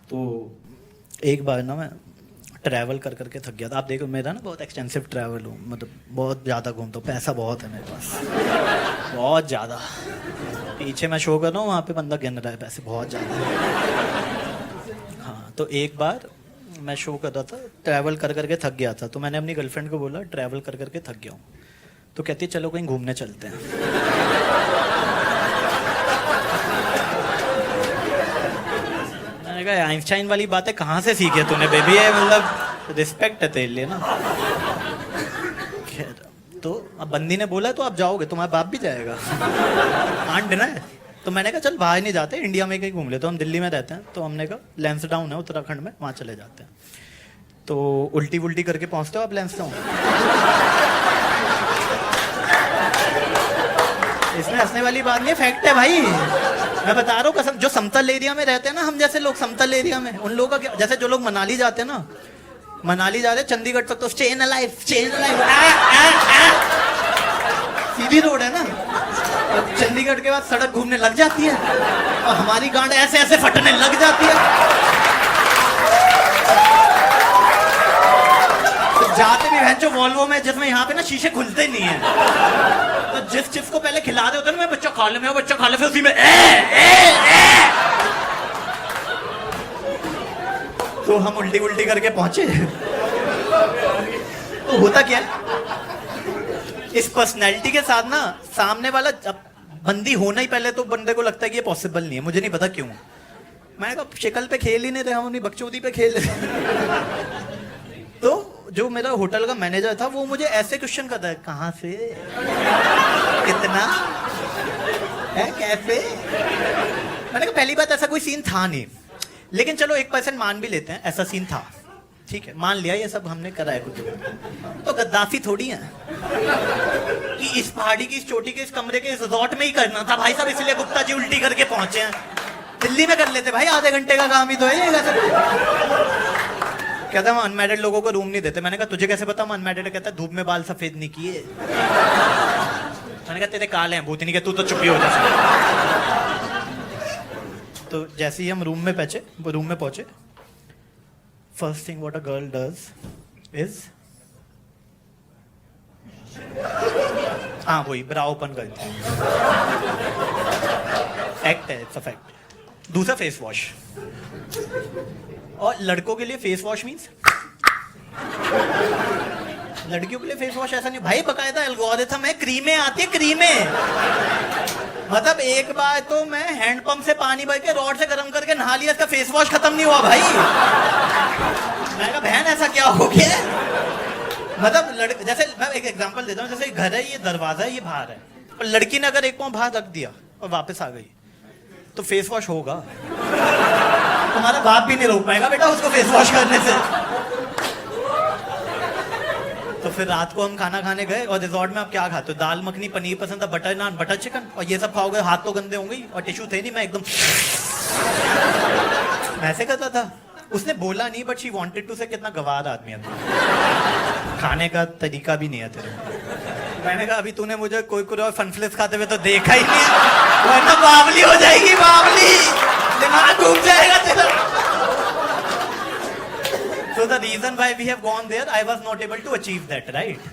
तो एक बार ना मैं ट्रैवल कर करके थक गया था। आप देखो मेरा ना बहुत एक्सटेंसिव ट्रैवल हूँ, मतलब बहुत ज़्यादा घूमता हूँ, पैसा बहुत है मेरे पास बहुत ज़्यादा। पीछे मैं शो कर रहा हूँ, वहाँ पे बंदा गिन रहा है पैसे बहुत ज़्यादा। हाँ, तो एक बार मैं शो कर रहा था, ट्रैवल कर करके थक गया था, तो मैंने अपनी गर्लफ्रेंड को बोला ट्रैवल कर करके थक गया हूँ, तो कहती है चलो कहीं घूमने चलते हैं। मैंने कहा आइंस्टाइन वाली बातें कहाँ से सीखे तूने बेबी, है मतलब रिस्पेक्ट है तेरे लिए ना। खैर, तो अब बंदी ने बोला तो आप जाओगे, तुम्हारा बाप भी जाएगा, कांट डिनाई। तो मैंने कहा चल बाहर नहीं जाते, इंडिया में कहीं घूम ले। तो हम दिल्ली में रहते हैं, तो हमने कहा लैंसडाउन है उत्तराखंड में, वहाँ चले जाते हैं। तो उल्टी वुल्टी करके पहुँचते हो आप लैंसडाउन? इसमें हंसने वाली बात नहीं है, फैक्ट है भाई, मैं बता रहा हूँ कसम। जो समतल एरिया में रहते हैं ना, हम जैसे लोग समतल एरिया में, उन लोगों का क्या, जैसे जो लोग मनाली जाते हैं ना, मनाली जा रहे चंडीगढ़ तक तो stay in life Sidhi road है ना, चंडीगढ़ के बाद सड़क घूमने लग जाती है और हमारी गांड ऐसे ऐसे फटने लग जाती है। तो जाते भी भैंचो वॉल्वो में, जिसमें यहाँ पे ना शीशे खुलते नहीं है, तो जिस चिप्स को पहले खिला रहे होते हैं ना, मैं बच्चा खा ले, मैं बच्चा खा ले, फिर उसी में तो हम उल्टी उल्टी करके पहुंचे। तो होता क्या है, इस पर्सनैलिटी के साथ ना सामने वाला बंदी होना ही पहले तो बंदे को लगता है कि ये पॉसिबल नहीं है, मुझे नहीं पता क्यों। मैंने कहा शक्ल पे खेल ही नहीं रहे हम, अपनी बकचोदी पे खेल रहे। तो जो मेरा होटल का मैनेजर था वो मुझे ऐसे क्वेश्चन करता है, कहाँ से, कितना है, कैसे। मैंने कहा पहली बात ऐसा कोई सीन था नहीं, लेकिन चलो 1% मान भी लेते हैं ऐसा सीन था, ठीक है, मान लिया ये सब हमने करा है कुछ। तो गद्दाफी थोड़ी है कि इस पहाड़ी की, इस चोटी के, इस कमरे के, इस रिजॉर्ट में ही करना था भाई साहब, इसलिए गुप्ता जी उल्टी करके पहुंचे हैं। दिल्ली में कर लेते भाई, आधे घंटे का काम ही तो है। कहता हम अनमैरिड लोगों को रूम नहीं देते। मैंने कहा तुझे कैसे पता हम अनमैरिड? कहता धूप में बाल सफेद नहीं किए। मैंने कहा तेरे काले हैं भूतनी के, तू तो चुप ही हो जा। तो जैसे ही हम रूम में पहुंचे, first thing what a girl does is, हाँ वही ब्रा ओपन करती है, एक्ट है, इट्स अ फैक्ट। दूसरा फेस वॉश, और लड़कों के लिए फेस वॉश मींस, लड़कियों के लिए फेस वॉश ऐसा नहीं भाई, बकायदा एल्गोरिथम है, क्रीमें आती है, क्रीमें। मतलब एक बार तो मैं हैंडपंप से पानी भर के रॉड से गर्म करके नहा लिया, इसका फेस वॉश खत्म नहीं हुआ भाई। मैंने कहा बहन ऐसा क्या हो गया? मतलब जैसे मैं एक एग्जांपल देता हूँ, जैसे घर है, ये दरवाजा है, ये बाहर है, और लड़की ने अगर एक पाँव बाहर रख दिया और वापस आ गई तो फेस वॉश होगा। तुम्हारा बाप भी नहीं रोक पाएगा बेटा उसको फेस वॉश करने से। तो फिर रात को हम खाना खाने गए, और रिजॉर्ट में आप क्या खाते हो? दाल मखनी, पनीर पसंद था, बटर नान, बटर चिकन, और ये सब खाओगे, हाथ तो गंदे होंगे, और टिश्यू थे नहीं, मैं एकदम ऐसे करता था। उसने बोला नहीं, बट शी वांटेड टू से, कितना गवार आदमी है, खाने का तरीका भी नहीं है तेरे। मैंने कहा अभी तूने मुझे कोई और फनफ्लिप्स खाते हुए तो देखा ही नहीं, वरना बावली हो जाएगी, बावली, दिमाग घूम जाएगा तेरा। So the reason why we have gone there, I was not able to achieve that, right?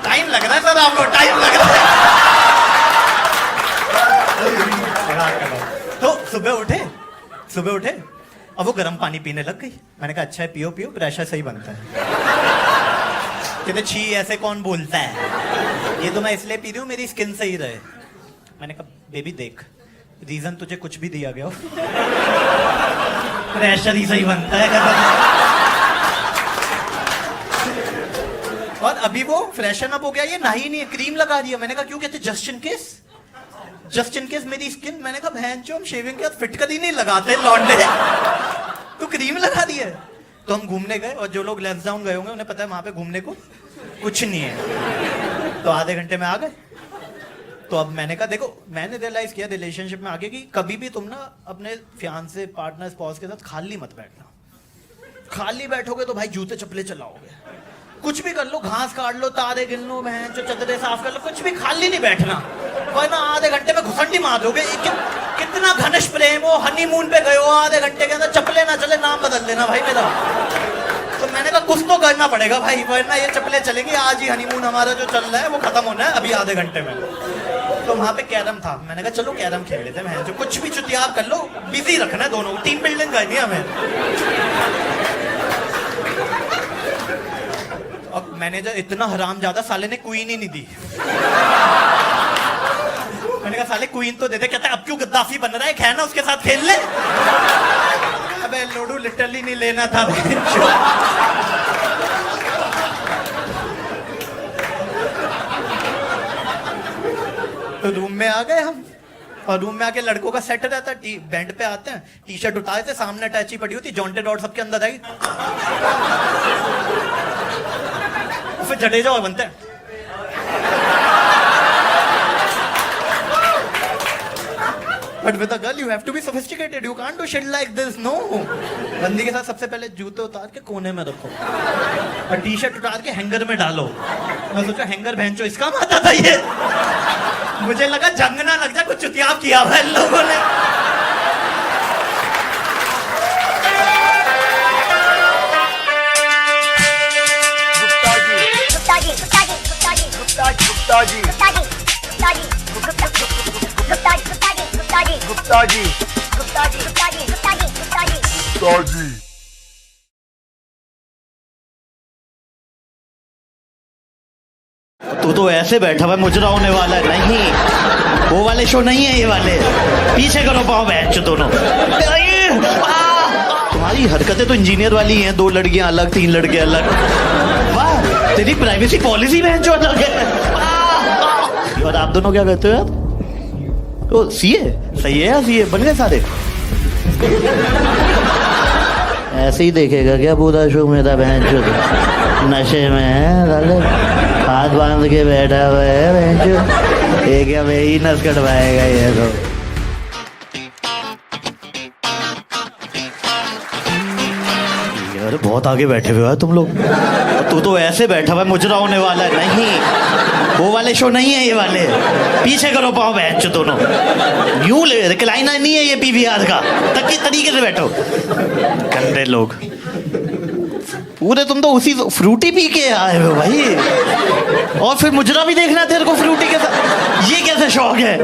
Time लग रहा है सर आपको, टाइम लग रहा है। तो सुबह उठे अब वो गर्म पानी पीने लग गई। मैंने कहा अच्छा है, पियो पियो, प्रेशर सही बनता है। कहते छी ऐसे कौन बोलता है, ये तो मैं इसलिए पी रही हूँ मेरी स्किन सही रहे। मैंने कहा बेबी देख, रीजन तुझे कुछ भी दिया गया हो, प्रेशर ही सही बनता है। और अभी वो फ्रेशन अप हो गया, ये नहा ही नहीं है, क्रीम लगा रही है। मैंने कहा क्यों? कहते जस्ट इन केस मेरी स्किन। मैंने कहा बहन जो हम शेविंग के बाद फिटकर ही नहीं लगाते लौंडे, तो क्रीम लगा दी है। तो हम घूमने गए, और जो लोग लैंसडाउन गए होंगे उन्हें पता है वहां पे घूमने को कुछ नहीं है। तो आधे घंटे में आ गए। तो अब मैंने कहा देखो, मैंने रियलाइज किया रिलेशनशिप में आगे कि कभी भी तुम ना अपने फियांसे, पार्टनर, स्पॉस के साथ खाली मत बैठना। खाली बैठोगे तो भाई जूते चप्पलें चलाओगे, कुछ भी कर लो, घास काट लो, तारे गिन लो, बहन जो चदरे साफ कर लो, कुछ भी खाली नहीं बैठना, वरना आधे घंटे में घुसंडी मार दोगे। कितना घन मानस प्रेम हो, हनीमून पे गए हो, आधे घंटे के अंदर चप्पलें ना चले नाम बदल देना भाई मेरा। तो मैंने कहा कुछ तो करना पड़ेगा भाई, वरना ये चप्पलें चलेंगी। आज ही हनीमून हमारा जो चल रहा है वो खत्म होना है अभी आधे घंटे में। तो वहां पे कैरम था, मैंने कहा चलो कैरम खेल लेते हैं, जो कुछ भी चुतियाब कर लो, बिजी रखना है दोनों को, टीम बिल्डिंग करनी है हमें। और मैनेजर इतना हरामजादा, साले ने क्वीन ही नहीं दी। मैंने कहा साले क्वीन तो दे दे, कहता है अब क्यों गद्दाफी बन रहा है, है ना उसके साथ खेल ले। अबे लोडू लिटरली नहीं लेना था। तो रूम में आ गए हम, और रूम में आके लड़कों का सेट रहता है, बेंड पे आते हैं, टी शर्ट उठाए थे, सामने अटैची पड़ी होती, जॉन्टेड और सबके अंदर आई, फिर जडेजा और बनते हैं। But with a girl you have to be sophisticated. You can't do shit like this. No. बंदी के साथ सबसे पहले जूते उतार के कोने में रखो और टी शर्ट उतार के हैंगर में डालो। मैं सोचा हैंगर भैंचो इसका आता था ये। मुझे लगा जंग ना लग जाए, कुछ चुतियाब किया हुआ इन लोगों ने। तू तो ऐसे बैठा हुआ मुजरा होने वाला है। नहीं, वो वाले शो नहीं है ये वाले। पीछे करो पाओ बैठ दोनों। तुम्हारी हरकतें तो इंजीनियर वाली हैं, 2 लड़कियां अलग, 3 लड़के अलग। वाह, तेरी प्राइवेसी पॉलिसी बहन जो अलग है। और आप दोनों क्या कहते हो यार? तो सीए सही है या सीए बन गए सारे? ऐसे ही देखेगा क्या पूरा शो मेरा बहन जो नशे में है, हाथ बांध के बैठा हुआ है बहन जो, ये क्या वही नस कटवाएगा ये तो। यार बहुत आगे बैठे हुए हो तुम लोग। तू तो ऐसे बैठा हुआ मुजरा होने वाला है। नहीं, वो वाले शो नहीं है ये वाले। पीछे करो पाओ बैठ दोनों। यूं ले, रिक्लाइनर नहीं है ये पीवीआर का, तक की तरीके से बैठो। गंदे लोग पूरे, तुम तो उसी फ्रूटी पी के आए हो भाई, और फिर मुजरा भी देखना है तेरे को फ्रूटी के साथ। ये कैसे शौक है?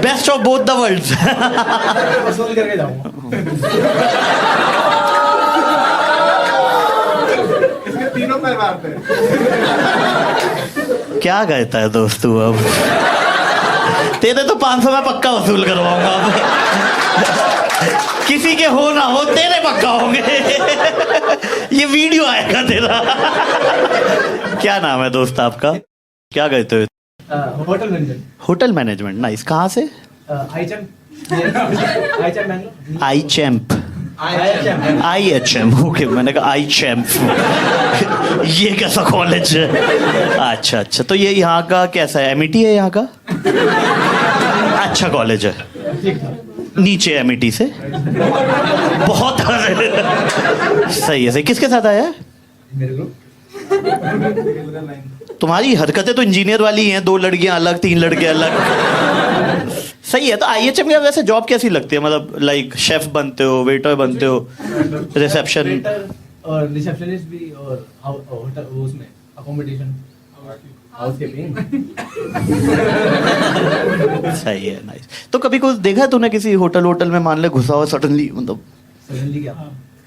Best of both the worlds. वसूल करके जाऊंगा। इसके तीनों पैर मारते हैं। क्या कहता है दोस्त तू? अब तेरे तो 500 में पक्का वसूल करवाऊंगा अब। किसी के हो ना हो तेरे पक्का होंगे। ये वीडियो आएगा तेरा। क्या नाम है दोस्त आपका? क्या कहते हो? Hotel management. Hotel management, nice. कहाँ से? आई चैम्प। IHM, okay. मैंने कहा आई चैम्प। ये कैसा कॉलेज है? अच्छा अच्छा, तो ये यहाँ का कैसा है? MET है यहाँ का? अच्छा कॉलेज है, नीचे MET से बहुत सही है। सही, किसके साथ आया है? मेरे ग्रुप। तुम्हारी हरकतें तो इंजीनियर वाली हैं, 2 लड़कियां अलग, 3 लड़के अलग। सही है। तो IHM में वैसे जॉब कैसी लगती है? मतलब लाइक शेफ बनते हो, वेटर बनते हो, रिसेप्शन और रिसेप्शनिस्ट भी, और होटल उसमें अकोमोडेशन, हाउसकीपिंग। सही है, नाइस। तो कभी कुछ देखा है तूने किसी होटल में, मान ले घुसा हुआ सडनली, मतलब सडनली क्या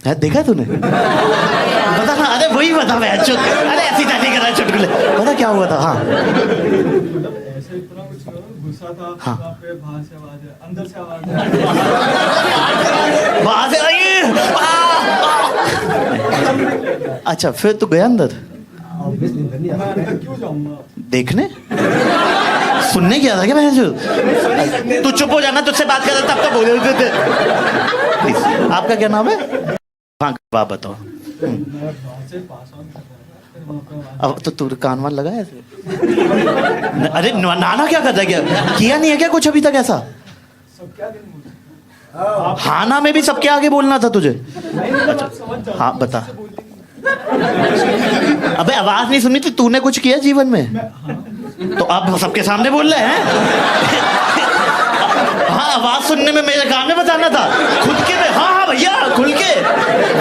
है? देखा है तूने? बता ना। अरे वही बता मैं। अरे ऐसी जाती कर रहा है चुटकुले। बता क्या हुआ था? हाँ, ऐसे इतना कुछ गुस्सा था। हाँ, वहाँ पे बाहर से आवाज है, अंदर से आवाज है, बाहर से आई। अच्छा, फिर तू गया अंदर? क्यों जाऊंगा देखने? सुनने क्या था क्या? मैं तू चुप हो जाना, तुझसे बात कर रहा तब तो बोल रहे थे। प्लीज, आपका क्या नाम है? हाँ, आप बताओ। अब तो तू कान वान लगा ऐसे? अरे नाना क्या करता है? क्या किया नहीं है क्या कुछ अभी तक ऐसा? हाँ ना में भी सबके आगे बोलना था तुझे? अच्छा, हाँ बता। अबे आवाज नहीं सुनी थी? तूने कुछ किया जीवन में? तो अब सबके सामने बोल रहे हैं? हाँ हाँ आवाज सुनने में मेरे काम में बताना था खुद के में। हाँ हाँ भैया खुल के।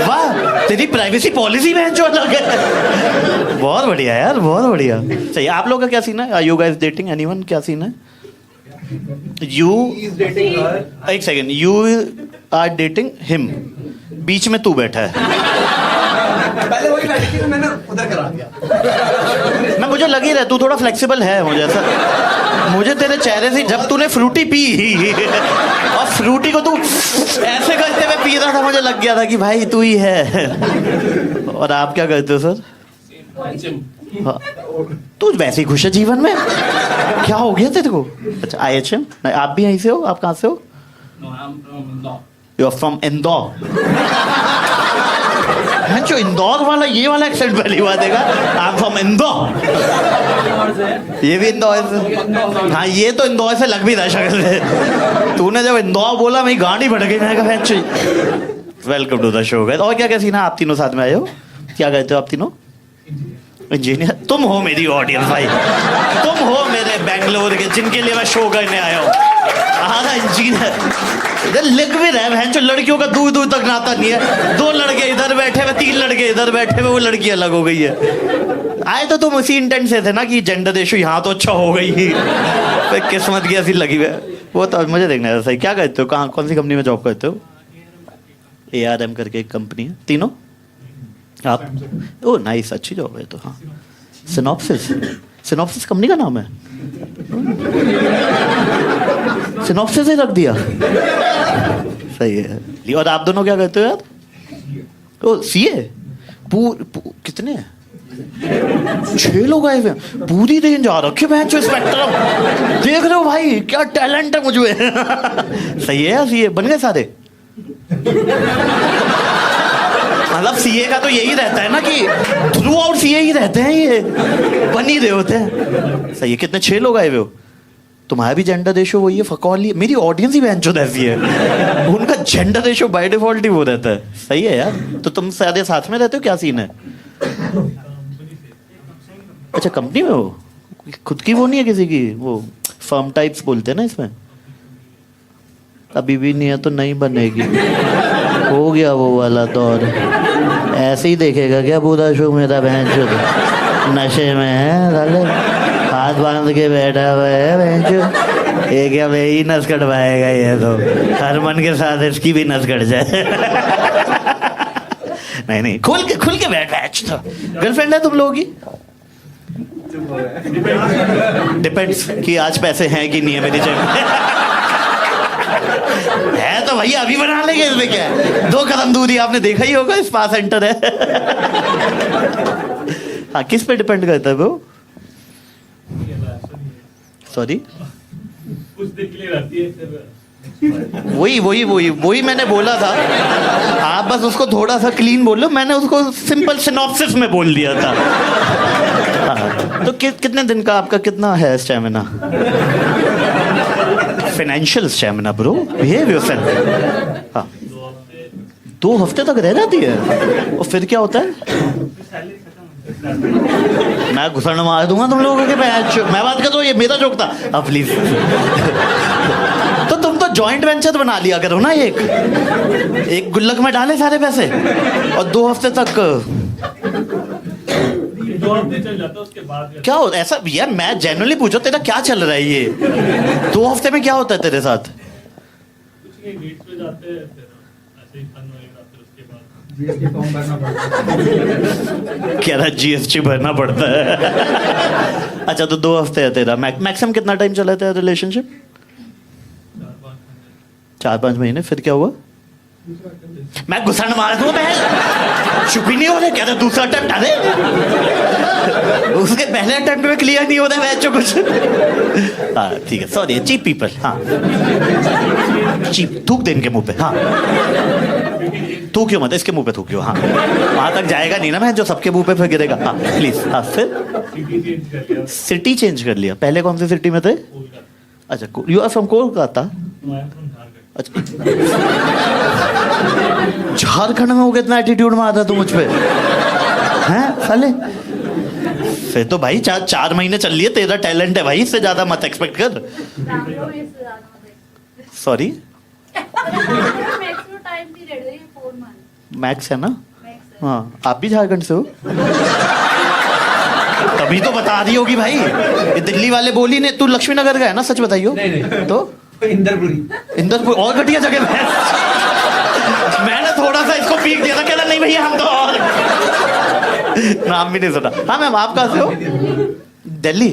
वाह तेरी प्राइवेसी पॉलिसी में जो अलग है। बहुत बढ़िया यार बहुत बढ़िया। सही आप लोग का क्या सीन है? Are you guys dating anyone? क्या सीन है? यू एक second you are dating him बीच में तू बैठा है। पहले वही बैठी थी मैंने उधर करा दिया। मैं मुझे लग ही रहा तू थोड़ा फ्लेक्सिबल है मुझे ऐसा। मुझे तेरे चेहरे से जब तूने फ्रूटी पी और फ्रूटी को तू ऐसे करते हुए पी रहा था मुझे लग गया था कि भाई तू ही है। और आप क्या करते हो सर? हाँ। तू वैसे ही खुश है जीवन में? क्या हो गया तेरे को? अच्छा IHM आप भी यहीं से हो? आप कहाँ से हो? You are from Indore. जो इंदौर वाला ये वाला एक्सेंट पहली बार देखा। I am from Indore. ये भी इंदौर से? हाँ ये तो इंदौर से लग भी था शक्ल से। तूने जब इंदौर बोला मेरी गाड़ी भटक गई। मैंने कहा वेलकम टू द शो। और क्या क्या सीन है? आप तीनों साथ में आए हो? क्या कहते हो आप तीनों? इंजीनियर? तुम हो मेरी ऑडियंस भाई। तुम हो मेरे बेंगलोर के जिनके लिए मैं शो करने आया हूँ। आधा इंजीनियर लिख भी रहे हैं जो लड़कियों का दूर दूर तक नाता नहीं है। 2 लड़के इधर बैठे हुए 3 लड़के इधर बैठे हुए वो लड़की अलग हो गई है। आए तो तुम उसी इंटेंट से थे ना कि जेंडर रेशो यहाँ तो अच्छा हो गई। फिर किस्मत की ऐसी लगी हुई है। वो तो मुझे देखना है सही। क्या करते हो? कहाँ कौन सी कंपनी में जॉब करते हो? ARM करके एक कंपनी है। तीनों आप? ओ नाइस अच्छी जॉब है तो। हाँ सिनॉप्सिस। सिनॉप्सिस कंपनी का नाम है? सिनॉप्सिस ही रख दिया। सही है। और आप दोनों क्या करते हो यार? ओ CA। कितने हैं? 6 लोग आए हुए हैं। पूरी रेंज आ रखी है जो स्पेक्ट्रम। देख रहे हो भाई क्या टैलेंट है मुझे। सही है यार CA बन गए सारे। मतलब CA का तो यही रहता है ना कि थ्रू आउट CA ही रहते हैं ये बन ही रहे होते हैं। सही है। कितने 6 लोग आए हुए हो? तुम्हारा भी जेंडर रेशो वही है फकौली। मेरी ऑडियंस ही बहनचोद ऐसी है उनका जेंडर रेशो बाय डिफॉल्ट ही वो रहता है। सही है यार। तो तुम सारे साथ में रहते हो? क्या सीन है? अच्छा कंपनी में हो? खुद की वो नहीं है किसी की? वो फर्म टाइप्स बोलते हैं ना इसमें। अभी भी नहीं है तो नहीं बनेगी। हो गया वो वाला दौर। ऐसे ही देखेगा क्या पूरा शो मेरा बहनचोद? नशे में है साले हाथ बांध के बैठा हुआ है बहनचोद। ये क्या वही नस कटवाएगा ये तो। हरमन के साथ इसकी भी नस कट जाए। नहीं खुल के बैठ। तो गर्लफ्रेंड है तुम लोगों की? डिपेंड्स कि आज पैसे हैं कि नहीं है मेरी जेब में। है तो भैया अभी बना लेंगे। इसमें क्या है? 2 कदम दूरी आपने देखा ही होगा स्पा सेंटर है। हाँ किस पे डिपेंड करता है वो? सॉरी कुछ दिन के लिए रहती है वही मैंने बोला था। आप बस उसको थोड़ा सा क्लीन बोलो। मैंने उसको सिंपल सिनॉप्सिस में बोल दिया था। हाँ, तो कितने दिन का आपका कितना है stamina? Financial stamina bro behave yourself. हाँ 2 हफ्ते तक रह जाती है। और फिर क्या होता है? मैं घुसड़ मार दूंगा तुम लोगों के पैच। मैं बात कर रहा हूँ ये मेरा जोक था। अब प्लीज। तो तुम तो जॉइंट वेंचर बना लिया करो ना। एक गुल्लक में डाले सारे पैसे और 2 हफ्ते तक 2 हफ्ते चल जाता है उसके बाद क्या होता ऐसा? यार मैं जेन्युइनली पूछो तेरा क्या चल रहा है ये? 2 हफ्ते में क्या होता है तेरे साथ? कुछ नहीं मीट पे जाते हैं फिर ऐसे ही फन वगैरह फिर उसके बाद GST फॉर्म भरना पड़ता है। क्या GST भरना पड़ता है। अच्छा तो 2 हफ्ते है तेरा। मैक्सिमम कितना टाइम चला था रिलेशनशिप? 4-5 महीने। फिर क्या हुआ? मैं घुसड़ मार दूं मैं? चुप ही नहीं हो रहे। क्या था दूसरा अटेम्प्ट? अरे उसके पहले अटेम्प्ट में क्लियर नहीं होता है कुछ। हाँ ठीक है सॉरी चीप पीपल। हाँ चीप थूक दे इनके मुंह पे। हाँ थूकियो मत इसके मुंह पे थूकियो। हाँ वहां तक जाएगा नहीं ना मैं जो सबके मुंह पे फिर गिरेगा। हाँ प्लीज। हाँ फिर सिटी चेंज कर लिया। पहले कौन सी सिटी में थे? अच्छा यू आर फ्रॉम कोलकाता। अच्छा झारखंड में हो गया इतना एटीट्यूड में आता तू मुझ पे हैं साले? फिर तो भाई 4 महीने चल लिए। तेरा टैलेंट है भाई इससे ज्यादा मत एक्सपेक्ट कर। सॉरी मैक्सिमम टाइम पीरियड है 4 मंथ मैक्स है ना? मैक्स हाँ, आप भी झारखंड से हो? तभी तो बता रही होगी भाई। ये दिल्ली वाले बोली ने, तू लक्ष्मी नगर का है ना, सच बताइयो। नहीं। तो इंदरपुरी। इंदरपुर और घटिया जगह है। मैंने थोड़ा सा इसको पीक दिया था, कहता नहीं भैया हम तो और नाम भी नहीं सुना। हाँ मैम, आप कहाँ से हो? दिल्ली।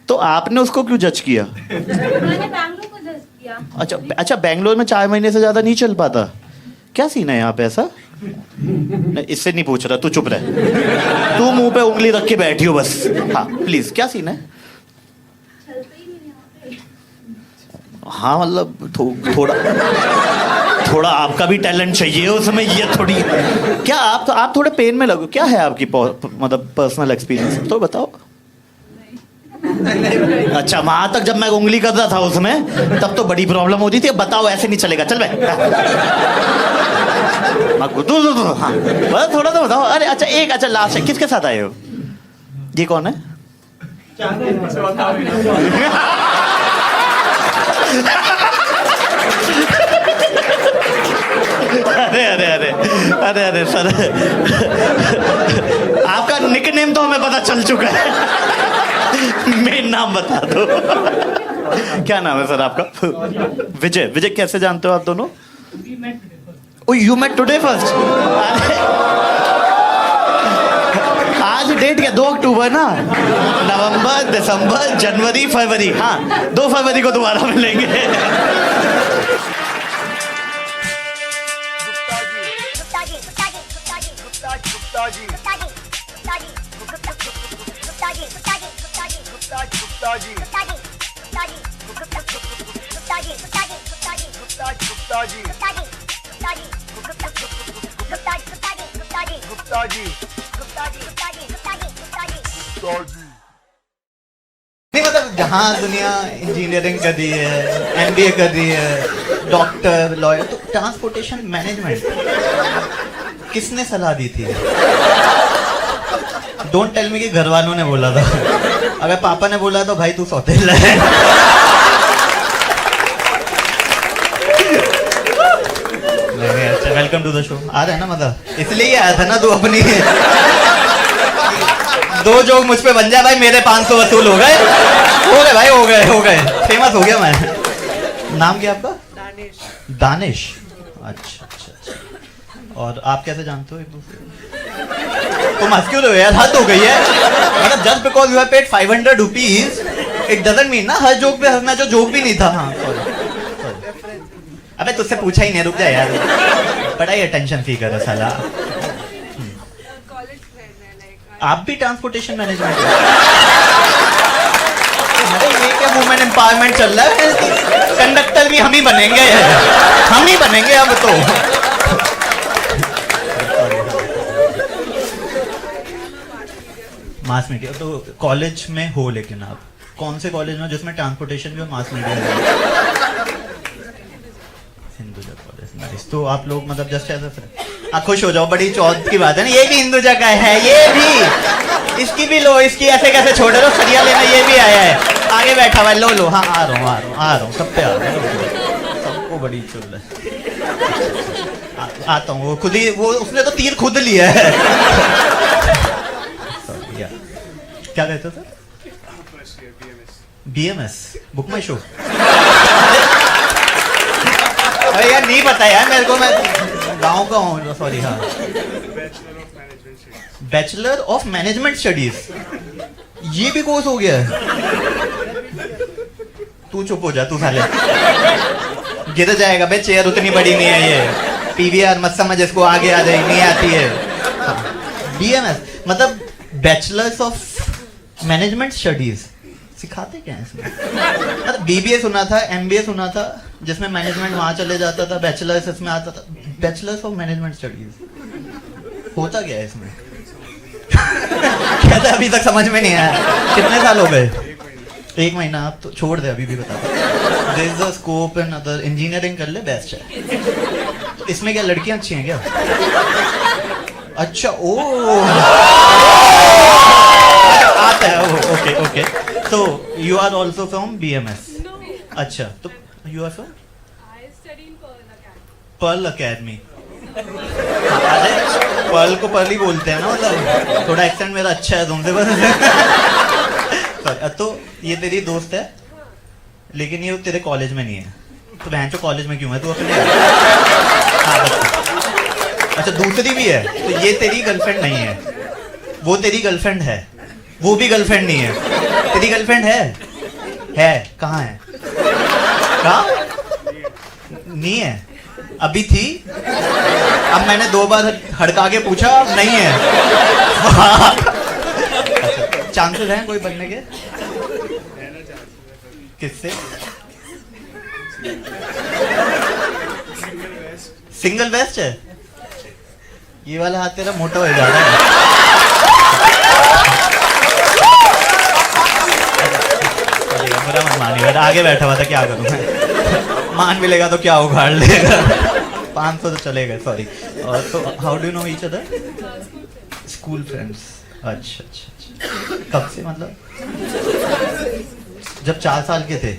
तो आपने उसको क्यों जज किया? मैंने बैंगलोर को जज किया। अच्छा, बैंगलोर में 4 महीने से ज्यादा नहीं चल पाता। क्या सीन है यहाँ पे ऐसा? नहीं, इससे नहीं पूछ रहा, तू चुप रह। तू मुंह पे उंगली रख के बैठी हो बस। हाँ प्लीज, क्या सीन है? चलते ही नहीं यहाँ पे। हाँ मतलब थोड़ा आपका भी टैलेंट चाहिए उसमें। ये थोड़ी क्या आप थोड़े पेन में लगो। क्या है आपकी मतलब पर्सनल एक्सपीरियंस तो बताओ। अच्छा, वहां तक जब मैं उंगली कर रहा था उसमें तब तो बड़ी प्रॉब्लम होती थी। अब बताओ, ऐसे नहीं चलेगा। चल बे। हाँ बस थोड़ा तो बताओ। अरे अच्छा, अच्छा लास्ट है, किसके साथ आए हो? ये कौन है? अरे सर, आपका निकनेम तो हमें पता चल चुका है। मेन नाम बता दो। क्या नाम है सर आपका? विजय कैसे जानते हो आप दोनों? ओ यू मेट टुडे फर्स्ट। आज डेट क्या? 2 अक्टूबर ना? नवंबर, दिसंबर, जनवरी, फरवरी। हाँ 2 फरवरी को दोबारा मिलेंगे। नहीं मतलब जहाँ दुनिया इंजीनियरिंग कर रही है, MBA कर रही है, डॉक्टर, लॉयर, तो ट्रांसपोर्टेशन मैनेजमेंट किसने सलाह दी थी? डोंट टेल मी कि घर वालों ने बोला था। अगर पापा ने बोला तो भाई तू सौतेला है। अच्छा, वेलकम टू द शो। आ रहा है ना मजा? इसलिए ही आया था ना तू अपनी 2 जोक मुझ पे बन जाए भाई, मेरे 500 वसूल हो गए भाई, हो गए फेमस हो गया मैं। नाम क्या आपका? दानिश। अच्छा। और आप कैसे जानते हो एक दूसरे को? तुम हंस क्यों रहे हो यार? हद हो गई है। मतलब just because you have paid 500 rupees it doesn't mean ना हर जोक पे हंसना, जो जोक भी नहीं था। हाँ सॉरी। अबे तुझसे पूछा ही नहीं, रुक जा यार। बड़ा ही अटेंशन सीकर है साला। आप भी ट्रांसपोर्टेशन मैनेजमेंट? अरे ये क्या वुमेन एम्पावरमेंट चल रहा है? कंडक्टर भी हम ही बनेंगे, अब तो। मास मीडिया तो कॉलेज में हो, लेकिन आप कौन से कॉलेज में जिसमें ट्रांसपोर्टेशन भी और मास मीडिया है? हिंदुजा कॉलेज। नाइस। तो आप लोग मतलब जस्ट ऐसा खुश हो जाओ, बड़ी चौथ की बात है ना। ये भी हिंदुजा का है, ये भी, इसकी भी लो, इसकी ऐसे कैसे छोड़ रहे हो? सरिया लेना, ये भी आया है आगे बैठा हुआ। लो हाँ आ रहा हूँ सब पे आ रहा हूँ। सबको बड़ी चुल है। आता हूँ। वो खुद ही, वो उसने तो तीर खुद लिया है। क्या कहते हो सर? BMS बुक माई शो। अरे यार नहीं पता यार मेरे को, मैं गाँव का हूँ। सॉरी। हाँ, बैचलर ऑफ मैनेजमेंट स्टडीज, ये भी कोर्स हो गया है? तू चुप हो जा, तू साले गिर जाएगा बे, चेयर उतनी बड़ी नहीं है ये। PVR मत समझ इसको, आगे आ जाएगी, नहीं आती है। BMS मतलब बैचलर्स ऑफ मैनेजमेंट स्टडीज। सिखाते क्या है इसमें? मतलब BBA सुना था, MBA सुना था, जिसमें मैनेजमेंट वहां चले जाता था, बैचलर्स इसमें आता था। बैचलर्स ऑफ मैनेजमेंट स्टडीज होता क्या है इसमें? कहते अभी तक समझ में नहीं आया। कितने साल हो गए? 1 महीना। आप तो छोड़ दे, अभी भी बता। There is a scope in other, engineering कर ले, बेस्ट है। इसमें क्या लड़कियां अच्छी हैं क्या? अच्छा, ओ आता है। Okay. So you are also from BMS? अच्छा, तो you are from? Pearl Academy. अरे पर्ल को पर्ल ही बोलते हैं ना, मतलब थोड़ा एक्सेंट मेरा अच्छा है तुमसे बस। Sorry, तो ये तेरी दोस्त है लेकिन ये तेरे कॉलेज में नहीं है, तो बहन चो कॉलेज में क्यों है तू अपने? हाँ, अच्छा दूसरी भी है, तो ये तेरी गर्लफ्रेंड नहीं है, वो तेरी गर्लफ्रेंड है, वो भी गर्लफ्रेंड नहीं है, तेरी गर्लफ्रेंड है कहाँ है? कहाँ? नहीं है, अभी थी, अब मैंने 2 बार हड़का के पूछा, अब नहीं है। अच्छा, चांसेस हैं कोई बनने के? किससे? सिंगल बेस्ट है। ये वाला हाथ तेरा मोटा हो जा रहा है। बुरा मत मानिएगा, आगे बैठा हुआ था, क्या करूं मैं? मान भी लेगा तो क्या उखाड़ लेगा। 500 तो चलेगा, सॉरी। और तो how do know each other? School friends. अच्छा अच्छा अच्छा, कब से मतलब? जब 4 साल के थे?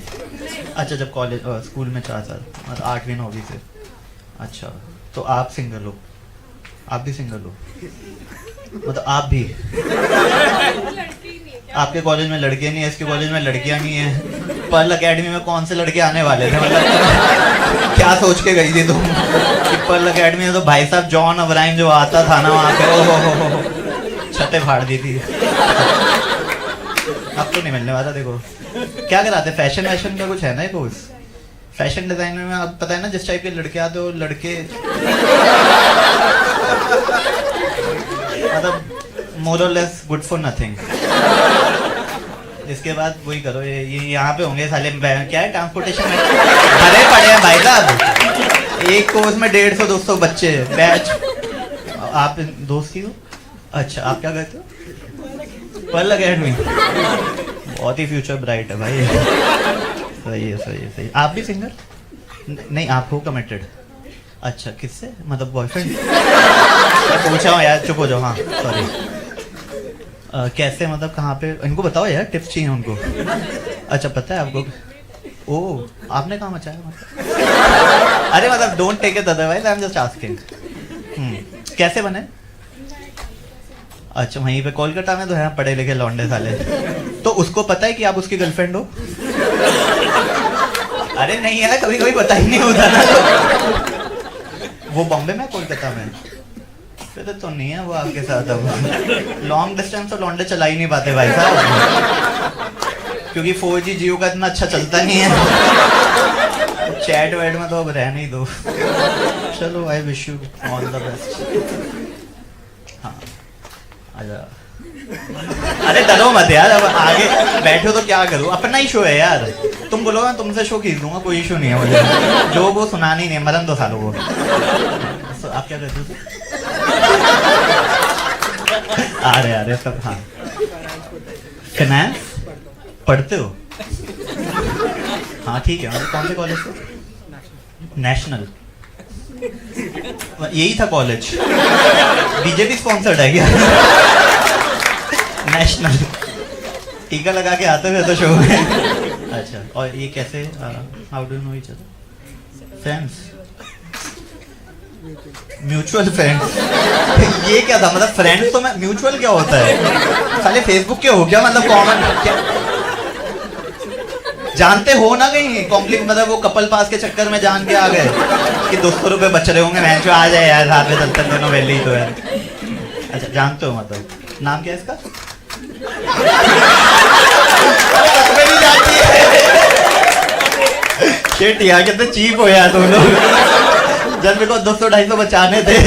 अच्छा, जब कॉलेज स्कूल में 4 साल, मतलब 8वीं 9वीं से। अच्छा, तो आप सिंगल हो? आप भी सिंगल हो? मतलब आप भी? आपके कॉलेज में लड़के नहीं है, इसके कॉलेज में लड़कियां नहीं है। पर्ल अकेडमी में कौन से लड़के आने वाले थे? मतलब क्या सोच के गई थी तुम कि पर्ल अकेडमी में तो भाई साहब जॉन अब्राहिम जो आता था ना वहाँ पे, ओ हो, छतें फाड़ दी थी। अब तो नहीं मिलने वाला। देखो क्या कराते, फैशन वैशन का कुछ है ना कोर्स? फैशन डिजाइनर में अब पता है ना, जिस टाइप के लड़के आते हो, लड़के मतलब मोर और लेस गुड फॉर नथिंग। इसके बाद वही करो, ये यहाँ पे होंगे साले, क्या है ट्रांसपोर्टेशन में भरे पड़े हैं भाई साहब। एक कोर्स में 150-200 बच्चे बैच। आप दोस्त ही हो? अच्छा, आप क्या करते हो? Pearl Academy. बहुत ही फ्यूचर ब्राइट है भाई। सही है सही है सही। आप भी सिंगर? नहीं, आप हो कमिटेड? अच्छा, किससे? मतलब बॉयफ्रेंड? पूछा हूँ यार, चुप हो जाओ। हाँ सॉरी। कैसे, मतलब कहाँ पे? इनको बताओ यार, टिप्स चाहिए उनको। अच्छा, पता है आपको? ओह, आपने कहाँ मचाया मतलब? अरे मतलब don't take it otherwise, I am just asking. कैसे बने? अच्छा, वहीं पे कोलकाता में तो है पढ़े लिखे लौंडे साले। तो उसको पता है कि आप उसकी गर्लफ्रेंड हो? अरे नहीं यार, कभी कभी पता ही नहीं होता ना। वो बॉम्बे में, कोलकाता में? फिर तो नहीं है वो आपके साथ। अब लॉन्ग डिस्टेंस तो लौंडे चला ही नहीं पाते भाई साहब, क्योंकि 4G जियो का इतना अच्छा चलता नहीं है। चैट वैट में तो अब रहने ही दो। चलो, I wish you all the best. हाँ, अरे डरो मत यार, अब आगे बैठो तो क्या करूँ, अपना ही शो है यार। तुम बोलो मैं तुमसे शो खींच दूंगा, कोई इशू नहीं है मुझे। जो वो सुनानी नहीं है, मरन दो सालों को। आप क्या करते हो? अरे सब। हाँ, फाइनेंस पढ़ते हो? हाँ ठीक है। कौन से कॉलेज से? नेशनल। यही था कॉलेज? बीजेपी स्पॉन्सर्ड है क्या? नेशनल। टीका लगा के आते हुए तो शो में। अच्छा, और ये कैसे, how do know each other? Friends, mutual friends. ये क्या था मतलब? फ्रेंड्स तो मैं, म्यूचुअल क्या होता है? साले फेसबुक के हो क्या मतलब? कॉमन क्या जानते हो ना कहीं कॉम्प्लीट, मतलब वो कपल पास के चक्कर में जान के आ गए कि 200 रुपए बच रहे होंगे, मैं आ जाए यार साथ में, चलते दोनों वेली तो है। अच्छा, जानते हो मतलब? नाम क्या है इसका? शिट यार, कितने चीप हो यार तुम लोग। जब मेरे को 200-250 बचाने थे।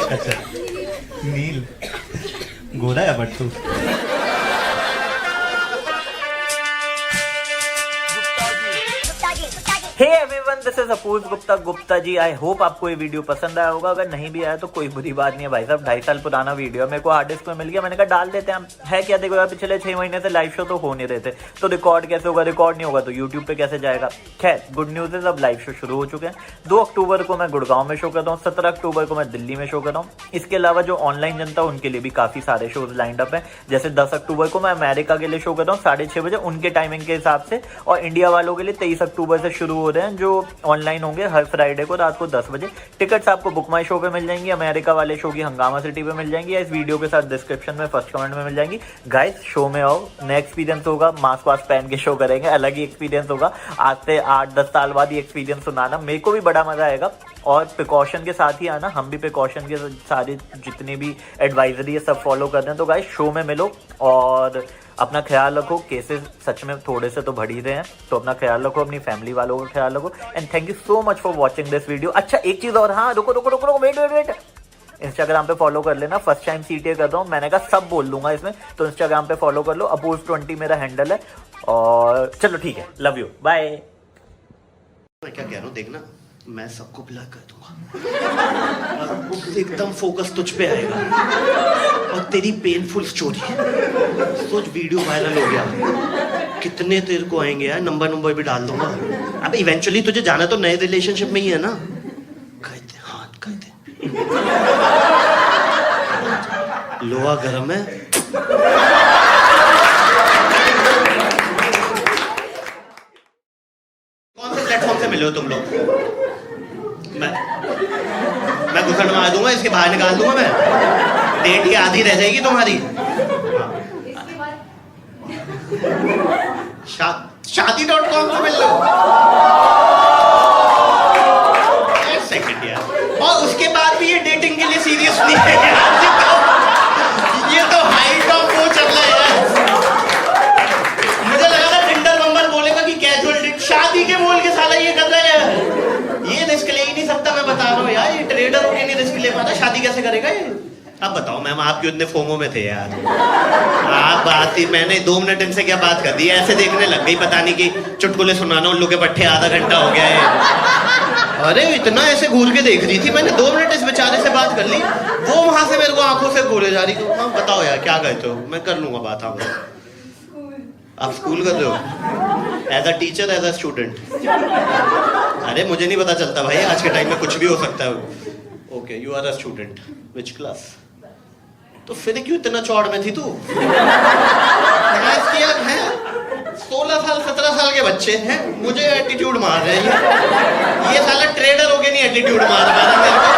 अच्छा, नील गोरा है बट तू। Hey everyone, this is Apoorv Gupta ji. I hope आपको ये वीडियो पसंद आया होगा। अगर नहीं भी आया तो कोई बुरी बात नहीं है भाई साहब, 2.5 साल पुराना वीडियो है, मेरे को हार्ड डिस्क में मिल गया, मैंने कहा डाल देते हैं। है क्या, देखो यार, पिछले 6 महीने से लाइव शो तो हो नहीं रहे थे, तो रिकॉर्ड कैसे होगा? रिकॉर्ड नहीं होगा तो यूट्यूब पे कैसे जाएगा? खैर, गुड न्यूज है, अब लाइव शो शुरू हो चुके हैं। 2 अक्टूबर को मैं गुड़गांव में शो करता हूँ, 17 अक्टूबर को मैं दिल्ली में शो कर रहा हूँ। इसके अलावा जो ऑनलाइन जनता है उनके लिए भी काफी सारे शोज लाइंड अप है। जैसे 10 अक्टूबर को मैं अमेरिका के लिए शो कर रहा हूँ 6:30 बजे उनके टाइमिंग के हिसाब से, और इंडिया वालों के लिए 23 अक्टूबर से शुरू हो रहे हैं, जो ऑनलाइन होंगे हर फ्राइडे को रात को 10 बजे। टिकट्स आपको बुक माई शो पे मिल जाएंगी, अमेरिका वाले शो की हंगामा सिटी पे मिल जाएंगी, या इस वीडियो के साथ डिस्क्रिप्शन में फर्स्ट कमेंट में मिल जाएंगी। गाइस शो में आओ, नया एक्सपीरियंस होगा, मास्क वास्क पहन के शो करेंगे, अलग ही एक्सपीरियंस होगा। आज से 8-10 साल बाद ये एक्सपीरियंस सुनाना मेरे को भी बड़ा मजा आएगा, और प्रिकॉशन के साथ ही आना। हम भी प्रिकॉशन के सारे जितने भी एडवाइजरी है सब फॉलो कर रहे हैं। तो गाइस शो में मिलो और अपना ख्याल रखो। केसेस सच में थोड़े से तो बढ़ ही रहे हैं, तो अपना ख्याल रखो, अपनी फैमिली वालों का ख्याल रखो। And thank you so much for watching this video. अच्छा एक चीज और, हाँ रुको वेट, इंस्टाग्राम पे फॉलो कर लेना। फर्स्ट टाइम सीटीए कर रहा हूँ, मैंने कहा सब बोल दूंगा इसमें, तो इंस्टाग्राम पे फॉलो कर लो। अपूर्व20 मेरा हैंडल है। और चलो ठीक है, लव यू, बाय। मैं क्या कह रहा हूँ देखना, मैं सबको ब्लॉक कर दूंगा, एकदम फोकस तुझ पे आएगा और तेरी पेनफुल स्टोरी। सोच वीडियो वायरल हो गया, कितने तेरे को आएंगे यार, नंबर भी डाल दूंगा। अब इवेंचुअली तुझे जाना तो नए रिलेशनशिप में ही है ना। कहते हाँ कहते लोहा गर्म है। कौन से प्लेटफॉर्म से मिले हो तुम लोग? मैं घुसड़ मार दूंगा, इसके बाहर निकाल दूंगा मैं। डेट की आधी रह जाएगी तुम्हारी। इसके बाद शादी.com से मिल लो। एक सेकंड यार, और उसके बाद भी ये डेटिंग के लिए सीरियस नहीं है यार। ये तो हाइट ऑफ वो चल रहा है यार। मुझे लगा था टिंडर बम्बल बोलेगा कि कैजुअल डेट, शादी के बोल के साला ये कर रहा है। ये रिस्क ले ही नहीं सकता, मैं बता रहा हूँ यार। ये ट्रेडर होके नहीं रिस्क ले पाता, शादी कैसे करेगा ये? अब बताओ मैम, आप क्यों इतने फोमो में थे यार? आप बात ही, मैंने 2 मिनट इनसे क्या बात कर दी, ऐसे देखने लग गई, पता नहीं कि चुटकुले सुनाना उल्लू के पट्टे, आधा घंटा हो गया है। अरे इतना ऐसे घूर के देख रही थी, मैंने 2 मिनट इस बेचारे से बात कर ली, वो वहां से मेरे को आंखों से घूरे जा रही। तो हाँ बताओ यार क्या कहते हो, मैं कर लूंगा बात। आप स्कूल कर रहे हो? As a teacher, as a student? अरे मुझे नहीं पता चलता भाई, आज के टाइम में कुछ भी हो सकता है। Okay, you are a student, which class? तो फिर क्यों इतना चौड़ में थी तू? किया है 16 साल 17 साल के बच्चे हैं, मुझे एटीट्यूड मार रहे हैं। ये साला ट्रेडर हो गया, नहीं एटीट्यूड मार रहा है मेरे को।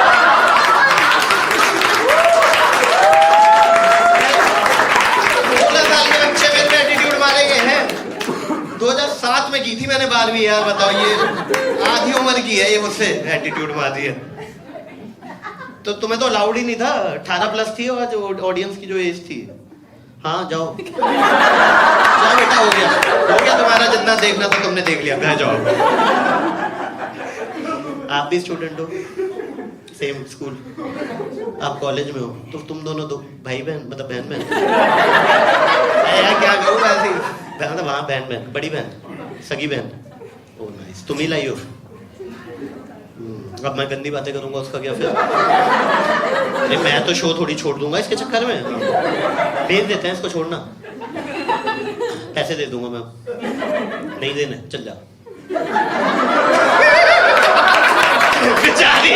16 साल के बच्चे मेरे को एटीट्यूड मारेंगे हैं। 2007 में की थी मैंने 12वीं यार, बताओ ये आधी उम्र की है ये, मुझसे एटीट्यूड मार रही है। तो तुम्हें तो अलाउड ही नहीं था, 18 प्लस थी और जो ऑडियंस की जो एज थी। हाँ जाओ जाओ बेटा, हो गया तुम्हारा, जितना देखना था तुमने देख लिया, घर जाओ। आप भी स्टूडेंट हो, सेम स्कूल, आप कॉलेज में हो, तो तुम दोनों दो भाई बहन, मतलब बहन बहन। क्या कहूँ ऐसी, मतलब वहाँ बहन बहन, बड़ी बहन, सगी बहन। ओ नाइस, तुम ही लाई हो। अब मैं गंदी बातें करूंगा उसका क्या फिर? अरे मैं तो शो थोड़ी छोड़ दूंगा इसके चक्कर में, भेज देते हैं इसको, छोड़ना। पैसे दे दूंगा मैं, नहीं देने, चल जा। बेचारी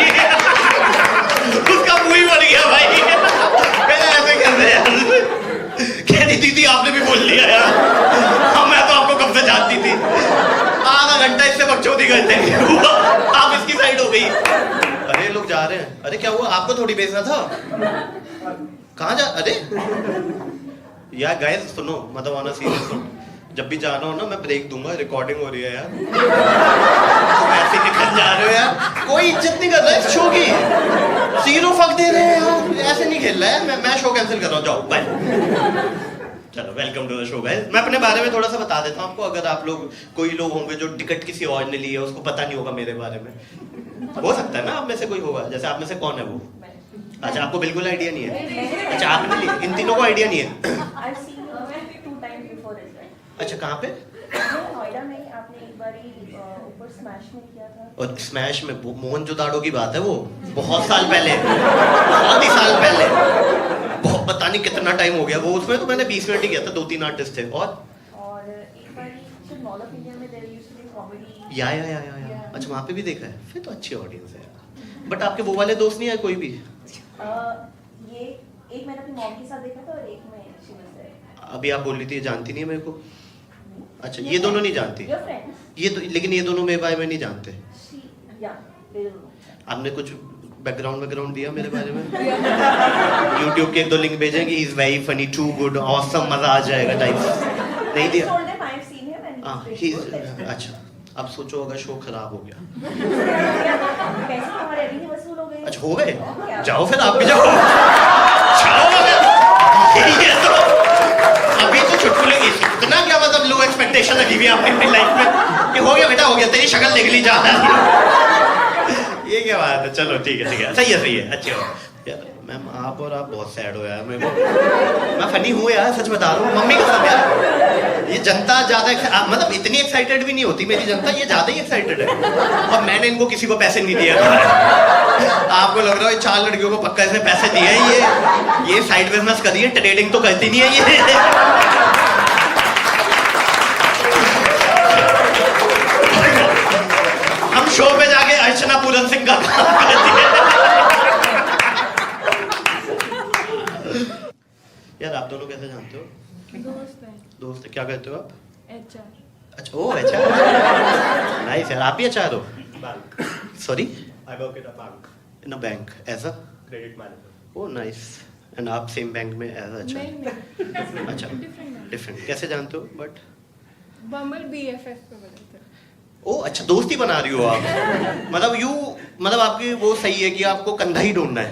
उसका मुंह ही बढ़ गया भाई, ऐसे कर रहे यार। कहती दीदी आपने भी बोल लिया यार, हाँ मैं तो आपको कब से जानती थी। आधा घंटा इससे बकचोदी करते आप इसकी साइड हो गई। अरे लोग जा रहे हैं, अरे क्या हुआ, आपको थोड़ी बेचना था? कहाँ जा, अरे यार गाइस सुनो, मतलब ऑन अ सीरियस नोट, जब भी जाना हो ना मैं ब्रेक दूंगा, रिकॉर्डिंग हो रही है यार। तुम ऐसे निकल जा रहे हो यार, कोई इज्जत नहीं कर रहा है शो की, 0 फक दे रहे हैं यार, ऐसे नहीं खेल रहा है। मैं शो कैंसिल कर रहा हूँ, जाओ बाय। चलो welcome to the show guys. मैं अपने बारे में थोड़ा सा बता देता हूँ आपको, अगर आप लोग, कोई लोग होंगे जो टिकट किसी और ने ली है, उसको पता नहीं होगा मेरे बारे में। हो सकता है ना आप में से कोई होगा, जैसे आप में से कौन है वो? अच्छा आपको बिल्कुल आइडिया नहीं है? अच्छा आपने ली, इन तीनों को आइडिया नहीं है? अच्छा कहाँ पे? नोएडा में आपने एक बार ऊपर स्मैश में किया था। और स्मैश में मोहनजोदाड़ो की बात है वो, बहुत साल पहले, बहुत ही साल पहले, बहुत पता नहीं कितना टाइम हो गया वो। उसमें तो मैंने 20 मिनट ही किया था, 2-3 आर्टिस्ट थे। और एक बार मॉल ऑफ इंडिया में there used to be comedy. या अच्छा वहाँ पे भी देखा है, फिर तो अच्छी ऑडियंस है। बट आपके वो वाले दोस्त नहीं है कोई भी? ये एक मैंने अपनी मॉम के साथ देखा था और एक मैं शी वाज देयर। अभी आप बोल रही थी ये जानती नहीं है मेरे को। अच्छा ये दोनों नहीं जानती? ये तो, लेकिन ये दोनों मेरे बारे में नहीं जानते। या they don't know. आपने कुछ बैकग्राउंड दिया मेरे बारे में? YouTube के 1-2 लिंक भेजें कि is very funny, too good, awesome, मजा आ जाएगा टाइप नहीं I दिया? told them I've seen him and हाँ, he's he's pretty good. अच्छा, अब सोचो अगर शो खराब हो गया। पैसे हमारे अभी ही वसूल हो गए। अच्छा हो गए? और क्या? जाओ फिर आप भी जाओ। जाओ अगर ये तो अभी तो चुटकुले की इतना क्या मतलब लो एक्सपेक्टेशन रखी हुई आपने अपनी लाइफ में कि हो गया बेटा हो गया, तेरी शक्ल देख ली जा ये क्या बात है? चलो ठीक है सही है अच्छे हो यार। मैम आप और आप बहुत सैड हो यार। मैं फनी हूँ यार, सच बता रहा हूँ, मम्मी कसम यार। ये जनता ज्यादा मतलब इतनी एक्साइटेड भी नहीं होती मेरी जनता, ये ज्यादा ही एक्साइटेड है। और मैंने इनको किसी को पैसे नहीं दिए। आपको लग रहा है 4 लड़कियों को पक्का इसने पैसे दिए हैं। ये साइड बिजनेस कर रही है, ट्रेडिंग तो करती नहीं है ये। हम शो पे जाके अर्चना पूरन सिंह का काम करती है। यार आप दोनों कैसे जानते हो? दोस्त है। क्या करते हो आप? HR. अच्छा ओ अच्छा नाइस यार। आप भी HR हो? Sorry I work at a bank, in a bank as a credit manager. Oh nice. And आप सेम बैंक में एज अच्छा नहीं अच्छा डिफरेंट डिफरेंट कैसे जानते हो? बट बम्बल BFF पे बोले थे। ओ अच्छा दोस्ती बना रही हो आप। मतलब आपकी वो सही है कि आपको कंधा ही ढूंढना है।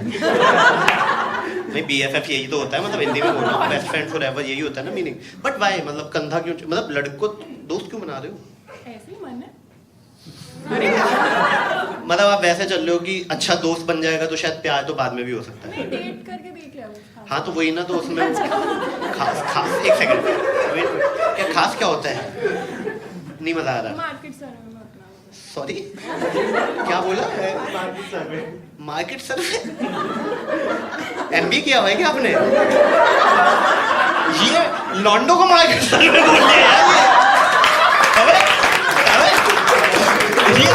नहीं BFF यही तो होता है, मतलब हिंदी में बोलना बेस्ट फ्रेंड फॉरएवर यही होता है ना मीनिंग। बट व्हाई मतलब कंधा क्यों, मतलब लड़को दोस्त क्यों बना रहे हो? ऐसे ही मन है। मतलब आप वैसे चल रहे हो कि अच्छा दोस्त बन जाएगा तो शायद प्यार तो बाद में भी हो सकता है। नहीं डेट करके देख लिया वो। हाँ तो वही ना, तो उसमें खास एक सेकंड क्या खास क्या होता है? नहीं मजा आ रहा। मार्केट सर्वे में अपना सॉरी क्या बोला? मार्केट सर्वे MBA किया हुआ है क्या आपने? ये लॉन्डो को मार्केट सर्वे बोल रहे हैं यार। ये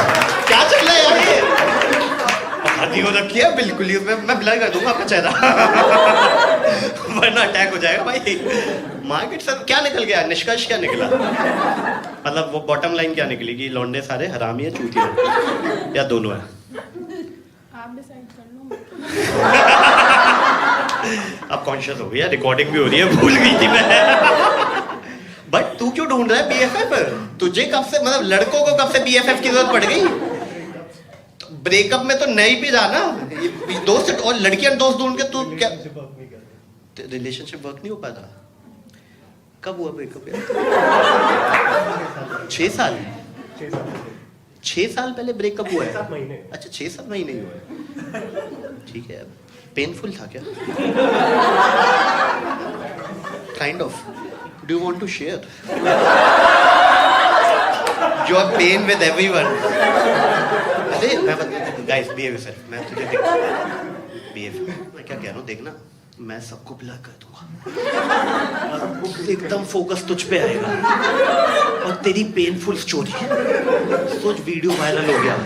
क्या चल रहा है यार? ये हाथी हो रखी है बिल्कुल ही, मैं ब्लर कर दूंगा आपका चेहरा वरना अटैक हो जाएगा भाई। मार्केट सर्वे क्या निकल गया? निष्कर्ष क्या निकला? मतलब वो बॉटम लाइन क्या निकली कि लौंडे सारे हरामी है, चूतिया या दोनों है? आप डिसाइड कर लो। अब कॉन्शियस हो गया, रिकॉर्डिंग भी हो रही है, भूल गई थी मैं। बट तू क्यों ढूंढ रहा है BFF? तुझे कब से मतलब लड़कों को कब से BFF की जरूरत पड़ गई? ब्रेकअप में तो नहीं भी जाना दोस्त, और लड़कियां दोस्त ढूंढ के तू क्या रिलेशनशिप वर्क नहीं हो पाता? कब हुआ ब्रेकअप यार? 6 साल 6 साल पहले ब्रेकअप हुआ है? 7 महीने। अच्छा 6-7 महीने ही हुआ है, ठीक है। पेनफुल था क्या? Kind of do you want to share your pain with everyone? अरे मैं गाइस बिहेव योरसेल्फ, मैं तुझे देख मैं क्या कह रहा हूँ देखना, मैं सबको ब्लर कर दूंगा, एकदम फोकस तुझ पे आएगा और तेरी पेनफुल स्टोरी। सोच वीडियो वायरल हो गया,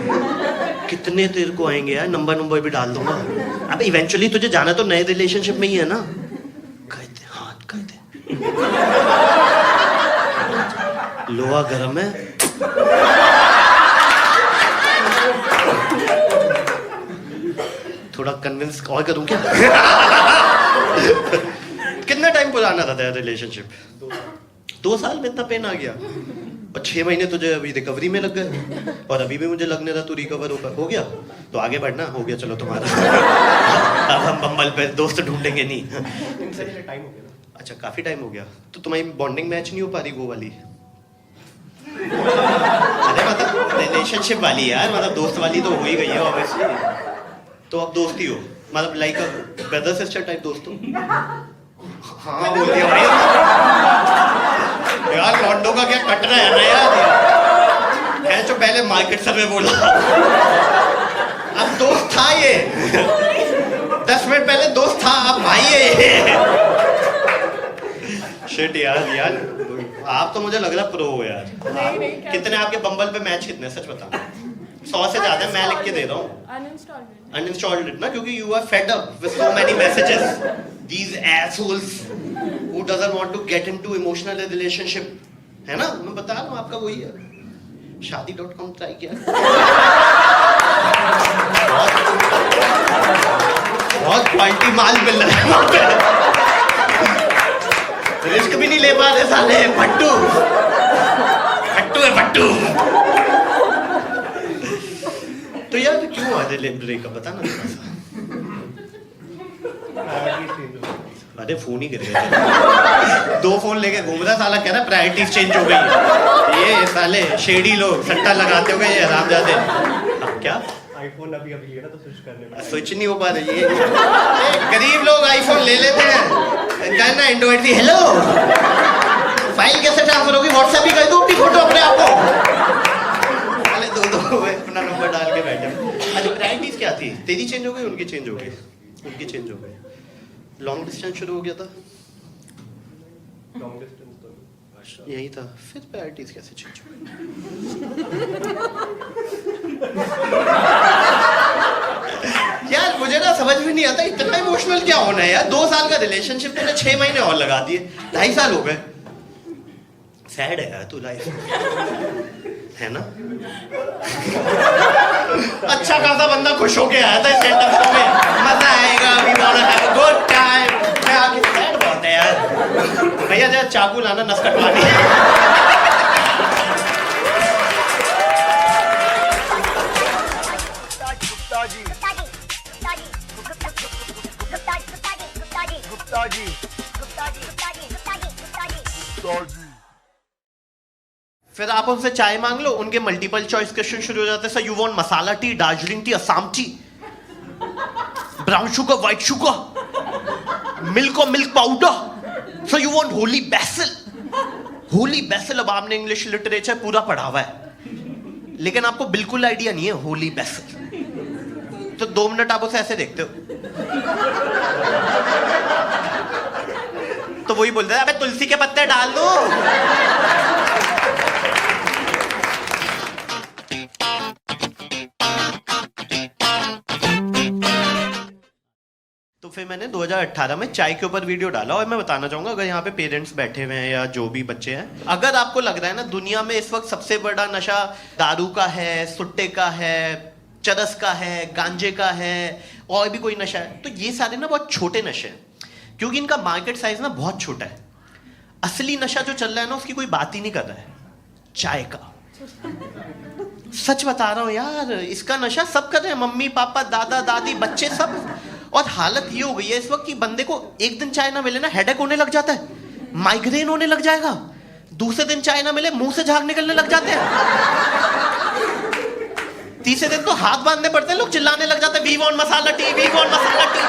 कितने तेरे को आएंगे यार, नंबर भी डाल दूंगा। अब इवेंचुअली तुझे जाना तो नए रिलेशनशिप में ही है ना। कहते हाँ कहते लोहा गर्म है, थोड़ा कन्विंस और करूं क्या? कितना टाइम पुराना था तेरा रिलेशनशिप? 2 साल में इतना पेन आ गया? और 6 महीने तुझे अभी रिकवरी में लग गए, और अभी भी मुझे लगने था तू रिकवर हो गया तो आगे बढ़ना हो गया। चलो तुम्हारा अब हम बम्बल पे दोस्त ढूंढेंगे नहीं। टाइम हो गया ना। अच्छा काफी टाइम हो गया, तो तुम्हारी बॉन्डिंग मैच नहीं हो पा रही वो वाली? अरे मतलब रिलेशनशिप वाली यार, मतलब दोस्त वाली तो हो ही गई है ऑब्वियसली। तो अब दोस्ती हो, मतलब लाइक ब्रदर सिस्टर टाइप दोस्त हो? हाँ बोल दिया भाई यार, लॉन्डो का क्या कट रहा है ना यार। है जो पहले मार्केट सर्वे बोला, अब दोस्त था ये। 10 मिनट पहले दोस्त था, अब भाई है। शिट यार आप तो मुझे लग रहा प्रो हो यार। नहीं, कितने आपके बम्बल पे मैच कितने, सच बता? 100 से ज्यादा मैं लिख के दे रहा हूँ। Uninstalled it ना, क्योंकि you are fed up with so many messages. These assholes who doesn't want to get into emotional relationship, है ना? मैं बता रहा हूँ आपका वही है। शादी.com ट्राई किया। बहुत क्वालिटी माल मिल रहा है वहाँ पे। रिस्क भी नहीं ले पा रहे साले, फट्टू फट्टू है फट्टू। तो यार क्यों आ रहे ब्रेकअप बता ना थोड़ा सा। अरे फोन ही गिर गया, 2 फोन लेके घूम रहा साला, कह रहा प्रायोरिटीज चेंज हो गई। ये साले शेडी लोग सट्टा लगाते हुए ये आराम जाते। अब क्या आईफोन अभी लिया ना तो स्विच करने में स्विच नहीं हो पा रही है। गरीब लोग आईफोन ले लेते हैं, कहना एंड्रॉइड थी। हेलो, फाइल कैसे ट्रांसफर होगी? व्हाट्सएप ही कर दो अपनी फोटो अपने आप को। साले 2 अपना नंबर डाल के बैठे। अच्छा प्रायोरिटीज क्या थी? तेरी चेंज हो गई, उनकी चेंज हो गई, उनकी चेंज हो गई। लॉन्ग डिस्टेंस शुरू हो गया था, लॉन्ग डिस्टेंस तो यही था। फिर प्रायोरिटीज कैसे चेंज हो यार? मुझे ना समझ में नहीं आता इतना इमोशनल क्या होना है यार। 2 साल का रिलेशनशिप तूने 6 महीने और लगा दिए, 2.5 साल हो गए। सैड है यार तू लाइफ, है ना? अच्छा खासा बंदा खुश होके आया था स्टैंड अप शो में, मजा आएगा, we want have a good time. मैं आके सैड बहुत है यार। भैया जरा चाकू लाना, नस कटवानी है। फिर आप उनसे चाय मांग लो, उनके मल्टीपल चॉइस क्वेश्चन शुरू हो जाते हैं। Sir you want masala tea, Darjeeling tea, Assam tea, brown sugar, white sugar, milk और milk powder. Sir you want holy basil. Holy basil, अब आपने इंग्लिश लिटरेचर पूरा पढ़ा हुआ है, लेकिन आपको बिल्कुल आइडिया नहीं है होली बेसिल। तो 2 मिनट आप उसे ऐसे देखते हो, तो वही बोलते हैं अबे तुलसी के पत्ते डाल दो। तो फिर मैंने 2018 में चाय के ऊपर वीडियो डाला, और मैं बताना चाहूंगा अगर यहाँ पे पेरेंट्स बैठे हुए हैं या जो भी बच्चे हैं, अगर आपको लग रहा है ना दुनिया में इस वक्त सबसे बड़ा नशा दारू का है, सुट्टे का है, चरस का है, गांजे का है, और भी कोई नशा है, तो ये सारे ना बहुत छोटे नशे हैं, क्योंकि इनका मार्केट साइज ना बहुत छोटा है। असली नशा जो चल रहा है ना उसकी कोई बात ही नहीं कर रहा है, चाय का। सच बता रहा हूं यार, इसका नशा सब कर रहे हैं, मम्मी पापा, दादा दादी, बच्चे सब। और हालत ये हो गई है इस वक्त कि बंदे को एक दिन चाय ना मिले ना हेडेक होने लग जाता है, माइग्रेन होने लग जाएगा। दूसरे दिन चाय ना मिले मुंह से झाग निकलने लग जाते हैं। तीसरे दिन तो हाथ बांधने पड़ते हैं, लोग चिल्लाने लग जाते हैं we want masala tea, we want masala tea.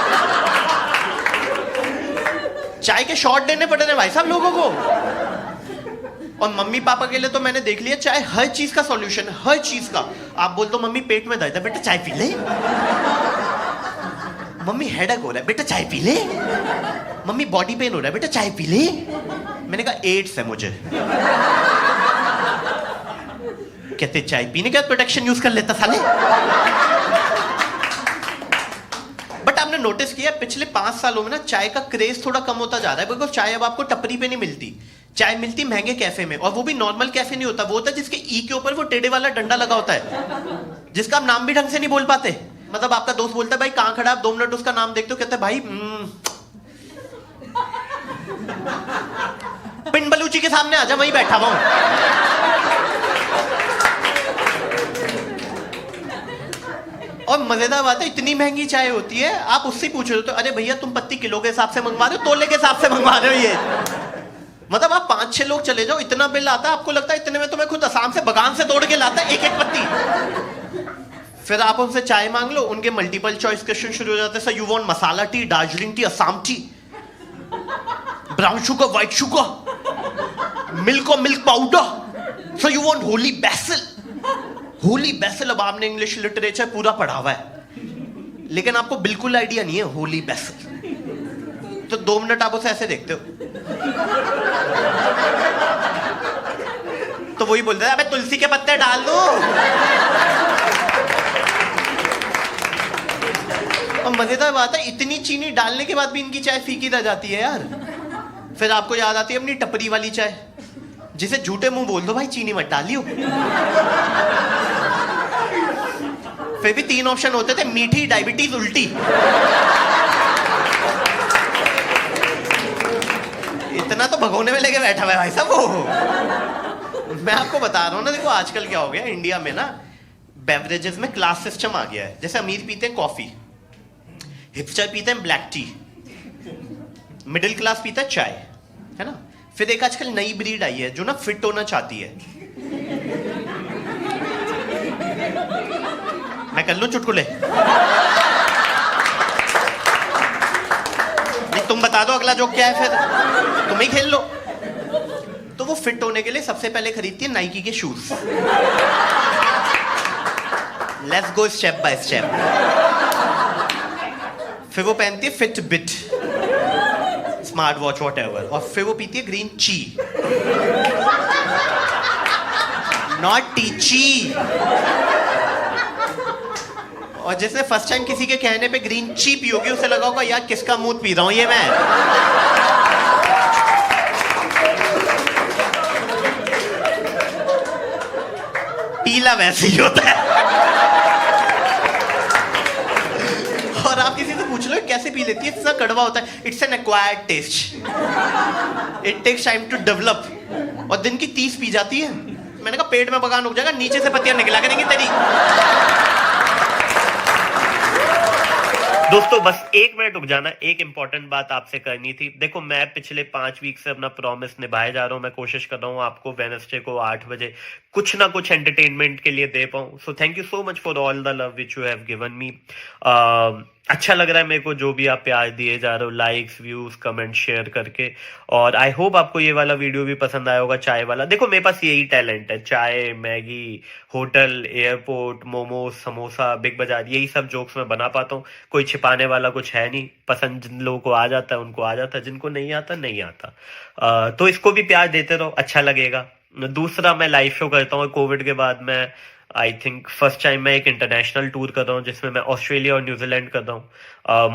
चाय के शॉट देने पड़े थे भाई साहब लोगों को। और मम्मी पापा के लिए तो मैंने देख लिया चाय हर चीज का सॉल्यूशन है, हर चीज का। आप बोल दो मम्मी पेट में दर्द है, बेटा चाय पी ले। मम्मी हेडेक हो रहा है, बेटा चाय पी ले। मम्मी बॉडी पेन हो रहा है, बेटा चाय पी ले। मैंने कहा एड्स है मुझे। कहते चाय पीने के बाद प्रोटेक्शन यूज कर लेता साले। बट आपने नोटिस किया पिछले 5 सालों में ना चाय का क्रेज थोड़ा कम होता जा रहा है, बिकॉज चाय अब आपको टपरी पे नहीं मिलती, चाय मिलती महंगे कैफे में, और वो भी नॉर्मल कैफे नहीं होता, वो होता है जिसके ई के ऊपर वो टेढ़े वाला डंडा लगा होता है, जिसका आप नाम भी ढंग से नहीं बोल पाते। मतलब आपका दोस्त बोलता है भाई कहां खड़ा, आप 2 मिनट उसका नाम देखते हो, कहते हैं भाई पिंड बलूची के सामने आजा, वहीं बैठा हुआ हूं। और मजेदार बात है, इतनी महंगी चाय होती है, आप उससे पूछ रहे हो तो अरे भैया तुम पत्ती किलो के हिसाब से मंगवा रहे हो, तोले के हिसाब से मंगवा रहे हो। ये मतलब आप 5-6 लोग चले जाओ, इतना बिल आता है, आपको लगता है इतने में तो मैं खुद आसाम से बगान से तोड़ के लाता है एक एक पत्ती। फिर आप उनसे चाय मांग लो, उनके मल्टीपल चॉइस क्वेश्चन शुरू हो जाते हैं। Sir you want masala tea, Darjeeling tea, Assam tea, brown sugar, white sugar, milk और milk powder. Sir you want holy basil. Holy basil, अब आपने इंग्लिश लिटरेचर पूरा पढ़ा हुआ है, लेकिन आपको बिल्कुल आइडिया नहीं है होली बेसिल। तो 2 मिनट आप उसे ऐसे देखते हो, तो वही बोलते हैं अबे तुलसी के पत्ते डाल दो। और मजेदार बात है, इतनी चीनी डालने के बाद भी इनकी चाय फीकी रह जाती है यार। फिर आपको याद आती है अपनी टपरी वाली चाय, जिसे झूठे मुंह बोल दो भाई चीनी मत डालियो। फिर भी 3 ऑप्शन होते थे, मीठी, डायबिटीज, उल्टी। इतना तो भगोने में लेके बैठा हुआ है भाई साहब वो। मैं आपको बता रहा हूँ ना, देखो आजकल क्या हो गया इंडिया में ना, बेवरेजेस में क्लास सिस्टम आ गया है। जैसे अमीर पीते हैं कॉफी, हिपस्टर पीते हैं ब्लैक टी, मिडिल क्लास पीता है चाय, है ना। फिर एक आजकल नई ब्रीड आई है जो ना फिट होना चाहती है। मैं कर लूं चुटकुले? नहीं, तुम बता दो अगला जोक क्या है, फिर तुम ही खेल लो। तो वो फिट होने के लिए सबसे पहले खरीदती है नाइकी के shoes. Let's go step by step. फिर वो पहनती है fit bit, smart watch whatever, और फिर वो पीती है ग्रीन ची, नॉट टीची। और जिसने फर्स्ट टाइम किसी के कहने पे ग्रीन ची पी होगी, उसे लगा होगा यार किसका मूड पी रहा हूं ये मैं। पीला वैसे ही होता है। और आप किसी से पूछ लो कैसे पी लेती है, इतना कड़वा होता है। It's an acquired taste, it takes time to develop. और दिन की 30 पी जाती है। मैंने कहा पेट में बगान उग जाएगा, नीचे से पत्तियां निकला करेंगी तेरी। दोस्तों बस 1 मिनट रुक जाना, एक इंपॉर्टेंट बात आपसे करनी थी। देखो मैं पिछले 5 वीक से अपना प्रॉमिस निभाए जा रहा हूँ। मैं कोशिश कर रहा हूँ आपको वेडनेसडे को 8 बजे कुछ ना कुछ एंटरटेनमेंट के लिए दे पाऊँ। सो thank you so much for all the love which you have given me. अच्छा लग रहा है मेरे को जो भी आप प्यार दिए जा रहे हो, लाइक्स, व्यूज, कमेंट शेयर करके। और आई होप आपको ये वाला वीडियो भी पसंद आया होगा, चाय वाला। देखो मेरे पास यही टैलेंट है, चाय, Maggi, hotel, airport, momos, samosa, big बाजार, यही सब जोक्स मैं बना पाता हूँ। कोई छिपाने वाला कुछ है नहीं। पसंद जिन लोगों को आ जाता है उनको आ जाता है, जिनको नहीं आता नहीं आता। तो इसको भी प्यार देते रहो, अच्छा लगेगा। दूसरा मैं लाइव शो करता हूँ कोविड के बाद। मैं आई थिंक फर्स्ट टाइम मैं एक इंटरनेशनल टूर कर रहा हूँ जिसमें मैं ऑस्ट्रेलिया और न्यूजीलैंड कर रहा हूँ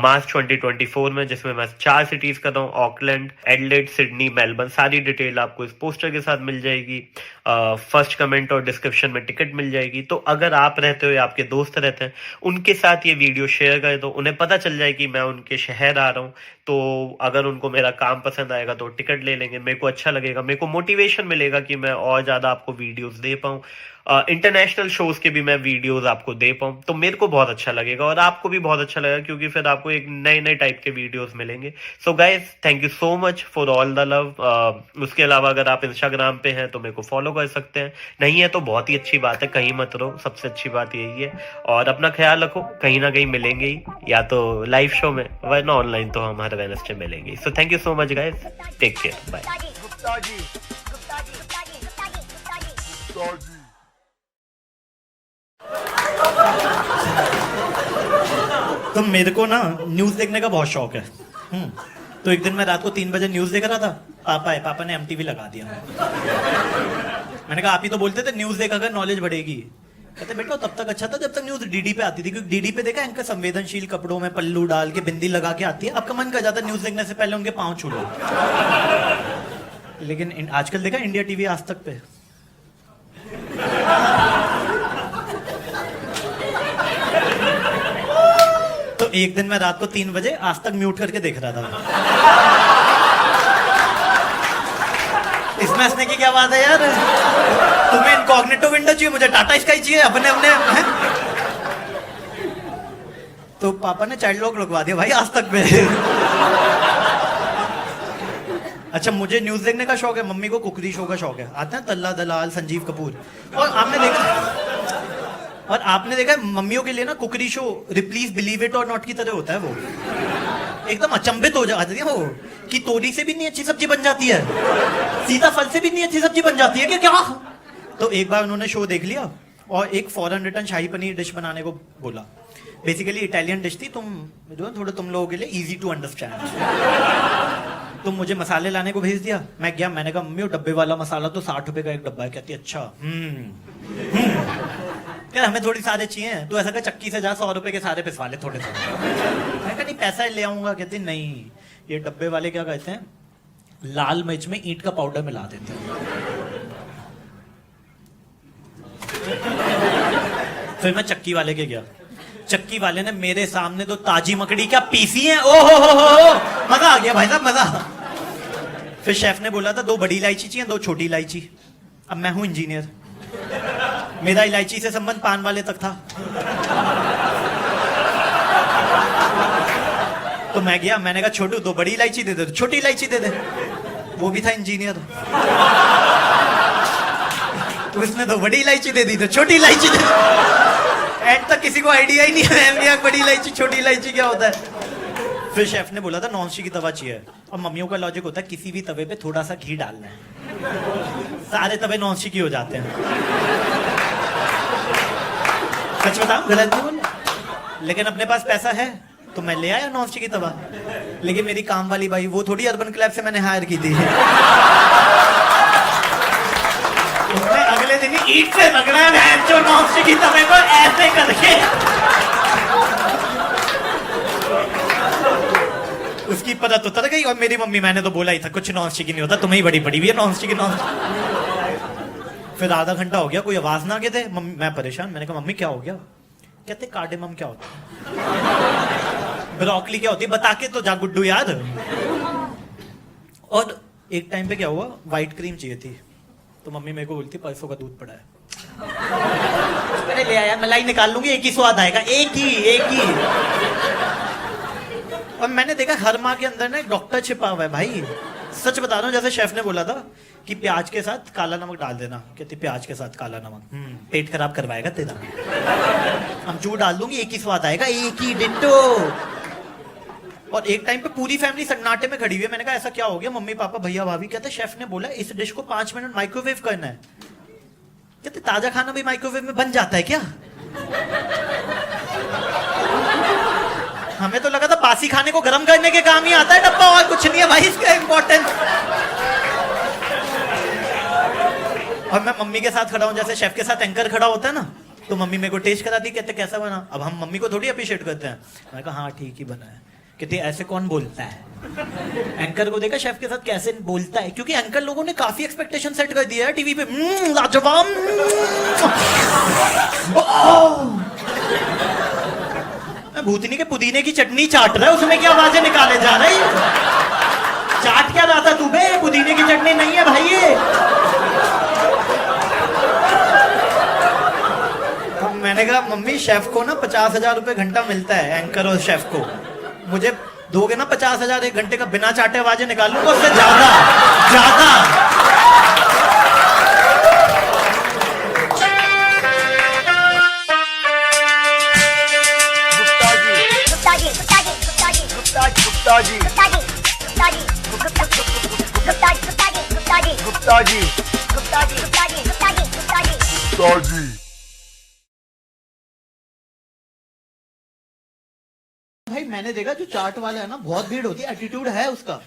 मार्च 2024 में, जिसमें मैं 4 सिटीज कर रहा हूँ, ऑकलैंड, एडिलेड, सिडनी, मेलबर्न। सारी डिटेल आपको इस पोस्टर के साथ मिल जाएगी। फर्स्ट कमेंट और डिस्क्रिप्शन में टिकट मिल जाएगी। तो अगर आप रहते हो या आपके दोस्त रहते हैं, उनके साथ ये वीडियो शेयर कर दो, उन्हें पता चल जाए कि मैं उनके शहर आ रहा हूँ। तो अगर उनको मेरा काम पसंद आएगा तो टिकट ले लेंगे, मेरे को अच्छा लगेगा, मेरे को मोटिवेशन मिलेगा कि मैं और ज्यादा आपको वीडियोस दे पाऊँ। इंटरनेशनल शोज के भी मैं वीडियोस आपको दे पाऊँ, तो मेरे को बहुत अच्छा लगेगा और आपको भी बहुत अच्छा लगेगा, क्योंकि फिर आपको एक नए नए टाइप के वीडियोस मिलेंगे। So guys thank you so much for all the love. उसके अलावा अगर आप इंस्टाग्राम पे हैं तो मेरे को फॉलो कर सकते हैं, नहीं है तो बहुत ही अच्छी बात है, कहीं मत रहो, सबसे अच्छी बात यही है। और अपना ख्याल रखो, कहीं ना कहीं मिलेंगे ही, या तो लाइव शो में वरना ऑनलाइन तो हम हर वेडनेसडे मिलेंगे। So thank you so much guys, take care, bye. तो मेरे को ना न्यूज देखने का बहुत शौक है। तो एक दिन मैं रात को 3 बजे न्यूज देख रहा था, पापा है, पापा ने MTV लगा दिया। मैंने कहा आप ही तो बोलते थे न्यूज देखा कर नॉलेज बढ़ेगी। कहते बेटा तब तक अच्छा था जब तक न्यूज DD पे आती थी, क्योंकि DD पे देखा इनका संवेदनशील कपड़ों में पल्लू डाल के बिंदी लगा के आती है। आपका मन कर जाता है न्यूज देखने से पहले उनके पाँव छू लो। लेकिन आजकल देखा इंडिया TV आज तक पे तो एक दिन मैं रात को 3 बजे आज तक म्यूट करके देख रहा था। इसमें हंसने की क्या बात है यार? तुम्हें इनकॉग्निटो विंडो चाहिए, मुझे टाटा स्काई चाहिए अपने अपने हैं? तो पापा ने चाइल्ड लॉक लगवा दिया भाई आज तक में। अच्छा मुझे न्यूज देखने का शौक है, मम्मी को कुकरी शो का शौक है। आते हैं तल्ला दलाल, संजीव कपूर। और आपने देखा है मम्मियों के लिए ना कुकरी शो रिप्लीज बिलीव इट और नॉट की तरह होता है। वो एकदम अचंभित हो जाती है वो कि तोरी से भी नहीं अच्छी सब्जी बन जाती है, सीताफल से भी नहीं अच्छी सब्जी बन जाती है कि क्या। तो एक बार उन्होंने शो देख लिया और एक फॉरेन रिटर्न शाही पनीर डिश बनाने को बोला। बेसिकली इटालियन डिश थी, थोड़ा तुम लोगों के लिए इजी टू अंडरस्टैंड। तुम मुझे मसाले लाने को भेज दिया, मैं गया, मैंने कहा मम्मी वो डब्बे वाला मसाला तो 60 रुपए का एक डब्बा है। कहती अच्छा यार हमें थोड़ी सारे चाहिए, तो ऐसा कर चक्की से जा 100 रुपए के सारे पिसवा ले थोड़े से। मैं कहा नहीं पैसा ले आऊंगा। कहती नहीं, ये डब्बे वाले क्या कहते हैं, लाल मिर्च में ईंट का पाउडर मिला देते हैं। फिर मैं चक्की वाले के गया, चक्की वाले ने मेरे सामने तो ताजी मकड़ी क्या पीसी है, ओ हो, मजा आ गया भाई साहब, मजा। फिर शेफ ने बोला था 2 बड़ी इलायची चाहिए 2 छोटी इलायची। अब मैं हूं इंजीनियर, मेरा इलायची से संबंध पान वाले तक था। तो मैं गया, मैंने कहा छोटू 2 बड़ी इलायची दे दे, तो छोटी इलायची दे दे। वो भी था इंजीनियर, तो उसने 2 बड़ी इलायची दे दी तो छोटी इलायची दे दी। एंड तक किसी को आइडिया ही नहीं है बड़ी इलायची छोटी इलायची क्या होता है। फिर शेफ ने बोला था नॉन स्टिक की तवा चाहिए, और मम्मियों का लॉजिक होता है किसी भी तवे पे थोड़ा सा घी डालना है, सारे तवे नॉन स्टिक ही हो जाते हैं। सच बताऊं, गलत नहीं बोल, लेकिन अपने पास पैसा है तो मैं ले आया नॉन स्टिक की तवा। लेकिन मेरी काम वाली भाई वो थोड़ी अर्बन क्लैब से मैंने हायर की थी, उसने अगले दिन ही ईंट से रगड़ा है जो नॉन स्टिक की तवे को ऐसे करके। उसकी पता तो उतर गई, और मेरी मम्मी, मैंने तो बोला ही था कुछ नॉन स्टिक नहीं होता, तुम्हें ही बड़ी पड़ी हुई है नॉन स्टिक नॉन। फिर आधा घंटा हो गया, कोई आवाज ना आगे थे, मैं परेशान, मैंने कहा मम्मी क्या हो गया? कहते कार्डेमम क्या होता है, ब्रोकली क्या होती है, बता के तो जा गुड्डू याद। और एक टाइम पे क्या हुआ, व्हाइट क्रीम चाहिए थी, तो मम्मी मेरे को बोलती परसों का दूध पड़ा है, मैंने ले आया, मलाई निकाल लूंगी, एक ही स्वाद आएगा, एक ही। और मैंने देखा हर माँ के अंदर ना एक डॉक्टर छिपा हुआ है भाई, सच बता रहा हूँ। जैसे शेफ ने बोला था कि प्याज के साथ काला नमक डाल देना, कहती प्याज के साथ काला नमक पेट खराब करवाएगा तेरा। हम जो डाल दूंगी एक ही स्वाद आएगा, एक ही डिट्टो। और एक टाइम पे पूरी फैमिली सन्नाटे में खड़ी हुई है, मैंने कहा ऐसा क्या हो गया, मम्मी पापा भैया भाभी, कहते शेफ ने बोला इस डिश को 5 मिनट माइक्रोवेव करना है। कहते ताजा खाना भी माइक्रोवेव में बन जाता है क्या? हमें तो लगा था बासी खाने को गर्म करने के काम ही आता है डब्बा, और कुछ नहीं है भाई इसका इंपॉर्टेंस। और मैं मम्मी के साथ खड़ा हूं, जैसे शेफ के साथ एंकर खड़ा होता है ना, तो मम्मी मेरे को टेस्ट कराती, कहते कैसा बना। अब हम मम्मी को थोड़ी अप्रिशिएट करते हैं, मैं कहा हाँ ठीक ही बना है। कहते ऐसे कौन बोलता है? एंकर को देखा शेफ के साथ कैसे बोलता है, क्योंकि एंकर लोगों ने काफी एक्सपेक्टेशन सेट कर दिया है टीवी पे। लाजवाब, भूतनी के पुदीने की चटनी चाट रहा है, उसमें क्या आवाजें निकाले जा रही? चाट क्या रहा था तू बे? पुदीने की चटनी नहीं है भाई ये। मैंने कहा मम्मी शेफ को ना 50,000 रुपए घंटा मिलता है, एंकर और शेफ को, मुझे दोगे ना 50,000 एक घंटे का, बिना चाटे आवाजें निकाल लूंगा, उससे ज्यादा। भाई मैंने देखा जो चाट वाला है ना, बहुत भीड़ होती है, एटीट्यूड है उसका,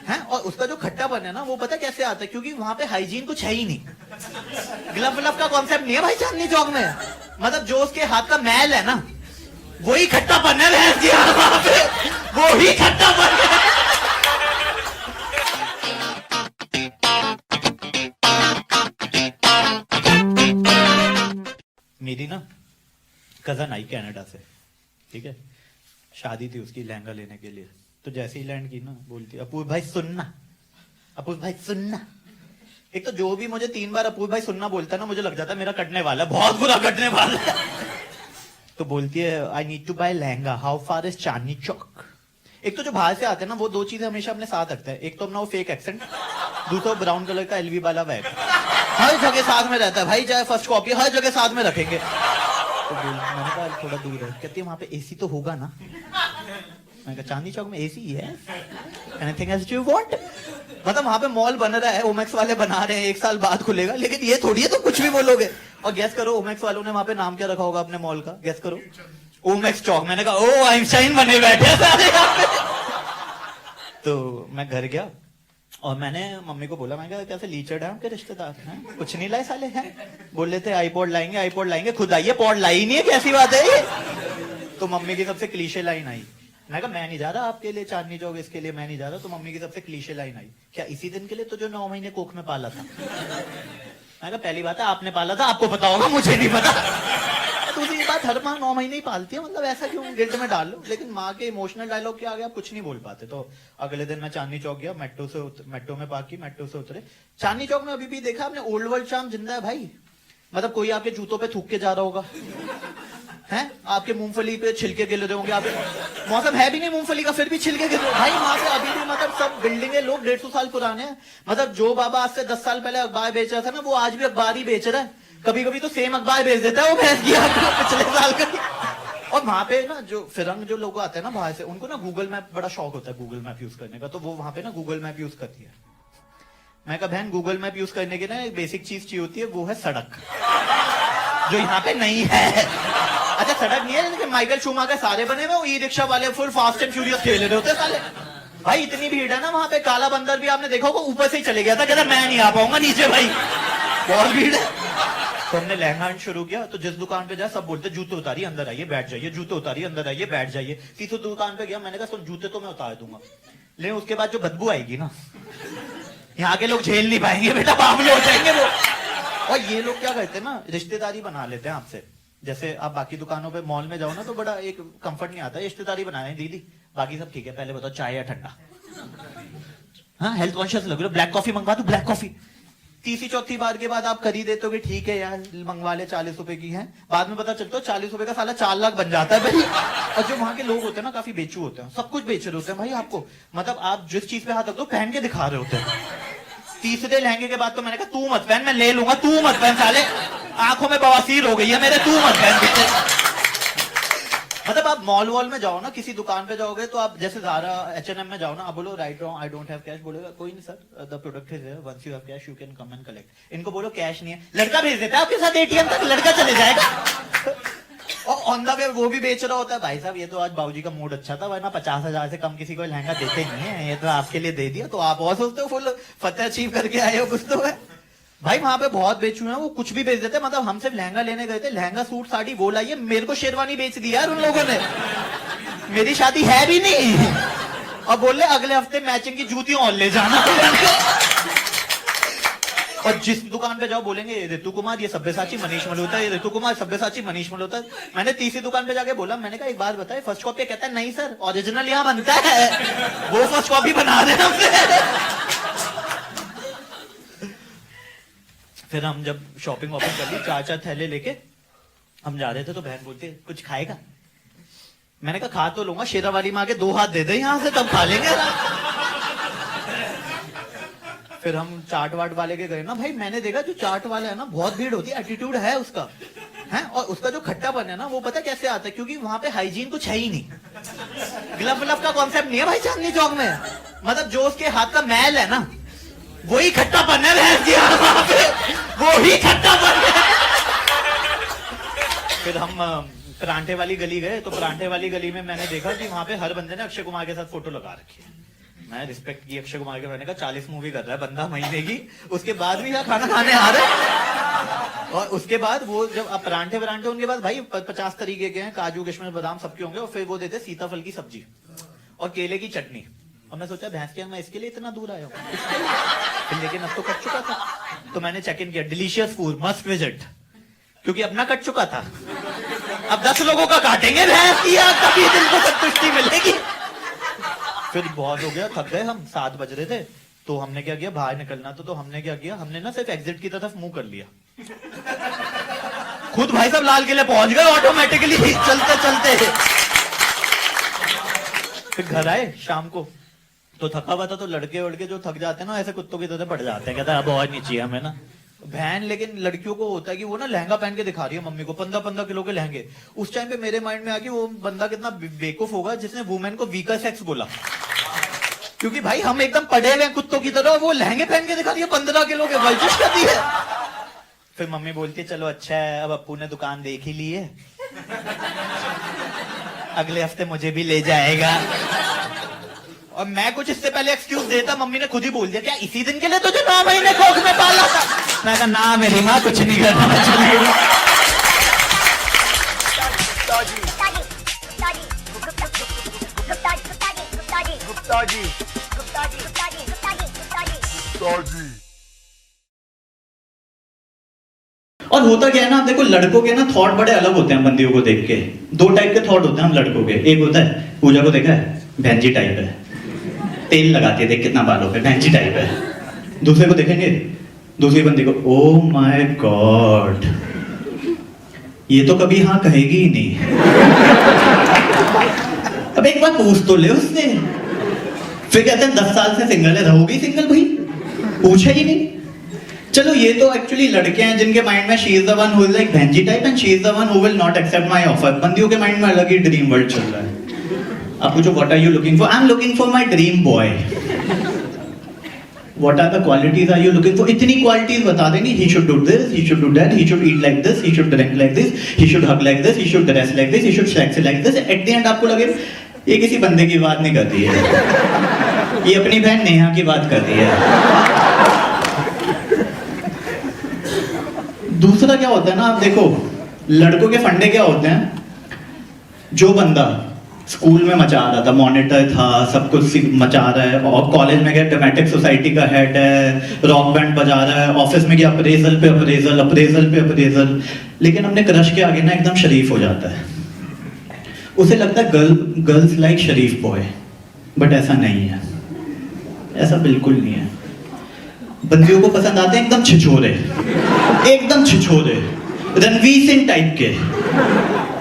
है। और उसका जो खट्टापन है ना, वो पता कैसे आता है, क्योंकि वहां पे हाइजीन कुछ है ही नहीं। ग्लव व्लव का कॉन्सेप्ट नहीं है भाई चांदनी चौक में, मतलब जो उसके हाथ का मैल है ना, वही खट्टापन है वहां पे, वो ही खट्टापन है। मेरी ना कजन आई कनाडा से, ठीक है, शादी थी उसकी लहंगा लेने के लिए, तो जैसे ही लैंड की ना, बोलती अपूर्व भाई सुनना, अपूर्व भाई सुनना। एक तो जो भी मुझे 3 बार अपूर्व भाई सुनना बोलता है ना, मुझे लग जाता है मेरा कटने वाला है, बहुत बुरा कटने वाला है। तो बोलती है I need to buy lehenga, how far is Chandni Chowk. एक तो जो बाहर से आते हैं ना, वो 2 चीजें हमेशा अपने साथ रखता है, एक तो अपना वो फेक एक्सेंट, दूसरा ब्राउन कलर का एलवी वाला बैग, हर जगह साथ में रहता है भाई, चाहे फर्स्ट कॉपी हर जगह साथ में रखेंगे। तो मैंने कहा थोड़ा दूर है, कहती है वहां पे एसी तो होगा ना? मैंने कहा चांदनी चौक में एसी है, एनीथिंग एल्स यू वांट? मतलब वहां पे मॉल बन रहा है, ओमेक्स वाले बना रहे हैं, 1 साल बाद खुलेगा, लेकिन ये थोड़ी है तो कुछ भी बोलोगे। और गेस करो ओमेक्स वालों ने वहां पे नाम क्या रखा होगा अपने मॉल का, गेस करो, ओमेक्स चौक। मैंने कहा ओ आइंस्टाइन बने बैठे सारे यहाँ पे। तो मैं घर गया और मैंने मम्मी को बोला, मैं कहा कैसे लीचड़ है आपके रिश्तेदार हैं? कुछ नहीं लाए साले हैं, बोल रहे थे आईपॉड लाएंगे, खुद आइए पॉड लाई नहीं है, कैसी बात है ये? तो मम्मी की सबसे क्लीशे लाइन आई, मैं कहा मैं नहीं जा रहा आपके लिए चांदनी चौक, इसके लिए मैं नहीं जा रहा। तो मम्मी की सबसे क्लीशे लाइन आई, क्या इसी दिन के लिए तो जो 9 महीने कोख में पाला था? मैं कहा पहली बात है आपने पाला था, आपको पता होगा, मुझे नहीं पता। दूसरी बट हर माँ 9 महीने ही पालती है, मतलब ऐसा क्यों गिल्ट में डाल लो। लेकिन माँ के इमोशनल डायलॉग के आगे आप कुछ नहीं बोल पाते। तो अगले दिन मैं चांदनी चौक गया, मेट्रो में पार्क की, मेट्रो से उतरे। चांदनी चौक में अभी भी देखा आपने, ओल्ड वर्ल्ड चार्म जिंदा है भाई। मतलब कोई आपके जूतों पे थूक के जा रहा होगा, हैं आपके मूंगफली पे छिलके गिर रहे होंगे, आप मौसम है भी नहीं मूंगफली का, फिर भी छिलके गिर रहे हो भाई वहां पे अभी भी। मतलब सब बिल्डिंगे लोग 150 साल पुराने हैं। मतलब जो बाबा आज से 10 साल पहले अखबार बेच रहा था ना, वो आज भी अखबार ही बेच रहा है। कभी कभी तो सेम अखबार बेच देता है वो भैंस की पिछले साल का। और वहां पे ना जो फिरंग जो लोग आते हैं ना बाहर से, उनको ना गूगल मैप बड़ा शौक होता है, गूगल मैप यूज करने का। तो वो वहां पे ना गूगल मैप यूज करती है। मैं कहा बहन गूगल मैप यूज करने की ना एक बेसिक चीज चाहिए होती है, वो है सड़क, जो यहाँ पे नहीं है। अच्छा सड़क नहीं है, लेकिन माइकल शूमाकर सारे बने हुए, ई रिक्शा वाले फुल फास्ट एंड फ्यूरियस खेल रहे होते साले। भाई इतनी भीड़ है ना वहां पे, काला बंदर भी आपने देखा होगा ऊपर से ही चले गया था, कहता मैं नहीं आ पाऊंगा नीचे, भाई बहुत भीड़ है। तो हमने लहंगा शुरू किया, तो जिस दुकान पे जाए सब बोलते जूते उतारिए अंदर आइए बैठ जाइए, जूते उतारिए अंदर आइए बैठ जाइए। तीसरी दुकान पे गया, मैंने कहा सुन जूते तो मैं उतार दूंगा, लेकिन उसके बाद जो बदबू आएगी ना, यहाँ के लोग झेल नहीं पाएंगे बेटा, बावले हो जाएंगे वो। और ये लोग क्या करते हैं ना, रिश्तेदारी बना लेते हैं आपसे। जैसे आप बाकी दुकानों पे मॉल में जाओ ना, तो बड़ा एक कंफर्ट नहीं आता, रिश्तेदारी बना रहे हैं दीदी बाकी सब ठीक है, पहले बताओ चाय या ठंडा। हाँ हेल्थ कॉन्शियस लग रहे हो, ब्लैक कॉफी मंगवा दो, ब्लैक कॉफी। तीसरी चौथी बार के बाद आप कर ही देते हो कि ठीक है यार मंगवा ले, 40 रुपए की है। बाद में पता चलता है 40 रुपए का साला 4 लाख बन जाता है भाई। और जो वहां के लोग होते हैं ना काफी बेचू होते हैं, सब कुछ बेच रहे होते हैं भाई आपको। मतलब आप जिस चीज पे हाथ रखते हो पहन के दिखा रहे होते हैं। तीसरे लहंगे के बाद तो मैंने कहा तू मत पहन, मैं ले लूंगा, तू मत पहन साले, आंखों में बवासीर हो गई है मेरे, तू मत पहन। मतलब आप मॉल वॉल में जाओ ना, किसी दुकान पे जाओगे तो आप जैसे ज़ारा H&M में जाओ ना, आप बोलो right wrong I don't have cash, बोलेगा कोई नहीं sir the product is here, once you have cash you can come and collect. इनको बोलो कैश नहीं है, लड़का भेज देता है आपके साथ ATM तक, लड़का चले जाएगा। और ऑन द वे वो भी बेच रहा होता है, भाई साहब ये तो आज बाबूजी का मूड अच्छा था, वरना 50,000 से कम किसी को लहंगा देते नहीं है, ये तो आपके लिए दे दिया। तो आप और सोचते हो फुल फतेह अचीव करके आए हो कुछ तो है भाई। वहां पे बहुत बेचू हैं, वो कुछ भी बेच देते हैं। मतलब हम सिर्फ लहंगा लेने गए थे, लहंगा सूट साड़ी वो लाइए, मेरे को शेरवानी बेच दी यार उन लोगों ने, मेरी शादी है भी नहीं। और बोले अगले हफ्ते मैचिंग की जूतियां और ले जाना। और जिस दुकान पे जाओ बोलेंगे ऋतु कुमार ये सब्यसाची मनीष मल्होत्रा, ये ऋतु कुमार सब्यसाची मनीष मल्होत्रा। मैंने तीसरी दुकान पे जाके बोला, मैंने कहा एक बात बताए फर्स्ट कॉपी, कहता है नहीं सर ओरिजिनल यहाँ बनता है, वो फर्स्ट कॉपी बना रहे हैं हमसे। फिर हम जब शॉपिंग वॉपिंग कर ली, 4 थैले लेके हम जा रहे थे, तो बहन बोलती कुछ खाएगा? मैंने कहा खा तो लूंगा, शेरावाली माँ के 2 हाथ दे दे यहाँ से तब खा लेंगे। फिर हम चाट वाट वाले के गए ना भाई, मैंने देखा जो चाट वाला है ना बहुत भीड़ होती है, एटीट्यूड है उसका है। और उसका जो खट्टापन है ना वो पता कैसे आता है, क्योंकि वहां पे हाइजीन कुछ है ही नहीं, ग्लव व्लव का कॉन्सेप्ट नहीं है भाई चांदनी चौक में। मतलब जो उसके हाथ का मैल है ना वही खट्टापन है वहां पे, वो ही खट्टापन है। फिर हम परांठे वाली गली गए, तो परांठे वाली गली में मैंने देखा कि वहां पे हर बंदे ने अक्षय कुमार के साथ फोटो लगा रखी है। मैं रिस्पेक्ट की अक्षय कुमार के, मैंने कहा 40 मूवी कर रहा है बंदा महीने की, उसके बाद भी यहाँ खाना खाने आ रहा है। और उसके बाद वो जब आप परांठे वरांठे, उनके बाद भाई 50 तरीके के हैं, काजू किशमिश बादाम सबके होंगे। और फिर वो देते सीताफल की सब्जी और केले की चटनी। और मैं सोचा भैंस के मैं इसके लिए इतना दूर आया हूँ, लेकिन अब तो कट चुका था। तो मैंने चेक इन किया, डिलीशियस फूड मस्ट विजिट, क्योंकि अपना कट चुका था, अब 10 लोगों का काटेंगे भैंस की, तभी दिल को संतुष्टि मिलेगी। फिर बहुत हो गया, थक गए हम, 7 बज रहे थे। तो हमने क्या किया, बाहर निकलना तो हमने क्या किया, हमने ना सिर्फ एग्जिट की तरफ मुंह कर लिया। खुद भाई साहब लाल किले पहुंच गए ऑटोमेटिकली चलते चलते। फिर घर आए शाम को, तो थका हुआ था, तो लड़के वड़के जो थक जाते हैं ना ऐसे कुत्तों की तरह पड़ जाते हैं, कहता है अब और नहीं चाहिए हमें ना बहन। लेकिन लड़कियों को होता है कि वो ना लहंगा पहन के दिखा रही है मम्मी को, 15-15 किलो के लहंगे। उस टाइम पे मेरे माइंड में आ कि वो बंदा कितना बेवकूफ होगा जिसने वुमेन को वीकर सेक्स बोला, क्योंकि भाई हम एकदम पड़े हुए हैं कुत्तों की तरह, वो लहंगे पहन के दिखा रही है 15 किलो के, वर्जिश करती है। फिर मम्मी बोलती है चलो अच्छा है, अब अप्पू ने दुकान देख ही ली है, अगले हफ्ते मुझे भी ले जाएगा। और मैं कुछ इससे पहले एक्सक्यूज देता, मम्मी ने खुद ही बोल दिया क्या इसी दिन के लिए तुझे 9 महीने कोख में पाला था? मैं कहा ना मेरी माँ कुछ नहीं करना। और होता क्या है ना, आप देखो लड़कों के ना थॉट बड़े अलग होते हैं बंदियों को देख के। दो टाइप के थॉट होते हैं हम लड़कों के। एक होता है, पूजा को देखा है, बहन जी टाइप है, तेल लगाती है, देख कितना बालों पे, बहन जी टाइप है। दूसरे को देखेंगे, दूसरी बंदी को, ओ माय गॉड, ये तो कभी हाँ कहेगी ही नहीं। अब एक बार पूछ तो ले उससे। फिर कहते हैं 10 साल से सिंगल है, रहोगी सिंगल भाई? पूछा ही नहीं। चलो ये तो एक्चुअली लड़के हैं जिनके माइंड में she is the one who is like behenji type and she is the one who will not accept my offer. बंदियों के माइंड में अलग ही ड्रीम वर्ल्ड चल रहा है। आप पूछो what are you looking for? I am looking for my dream boy. What are the qualities are you looking for? इतनी क्वालिटीज बता देंगे, he should do this, he should do that, he should eat like this, he should drink like this, he should hug like this, he should dress like this, he should sex like this. At the end आपको लगे ये किसी बंदे की बात नहीं कर रही है, ये अपनी बहन नेहा की बात कर रही है। दूसरा क्या होता है ना, आप देखो लड़कों के फंडे क्या होते हैं। जो बंदा स्कूल में मचा रहा था, मॉनिटर था, सब कुछ मचा रहा है, और कॉलेज में गया ड्रामेटिक सोसाइटी का हेड है, रॉक बैंड बजा रहा है, ऑफिस में गया अप्रेजल पे अप्रेजल, अप्रेजल पे अप्रेजल, लेकिन अपने क्रश के आगे ना एकदम शरीफ हो जाता है। उसे लगता है girls like Sharif boy, but ऐसा नहीं है, ऐसा बिल्कुल नहीं है। बंदियों को पसंद आते हैं एकदम छिछोरे, एकदम छिछोरे, रणवीर सिंह टाइप के,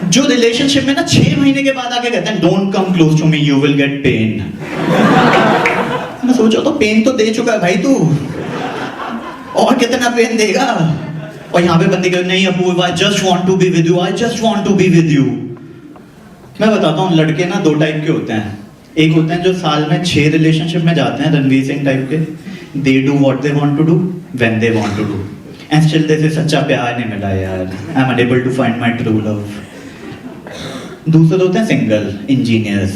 जो रिलेशनशिप में ना 6 महीने के बाद आके कहते हैं don't come close to me, you will get pain. मैं सोचा तो पेन तो दे चुका है भाई तू, और कितना पेन देगा? और यहाँ पे बंदी कहते नहीं Apoorv, I just want to be with you, I just want to be with you. मैं बताता हूँ लड़के ना 2 टाइप के होते हैं। एक होते हैं जो साल में 6 रिलेशनशिप में जाते हैं, रणवीर सिंह टाइप के, they do what they want to do when they want to do, and still they say सच्चा प्यार नहीं मिला यार, I am unable to find my true love. दूसरे होते हैं सिंगल इंजीनियर्स,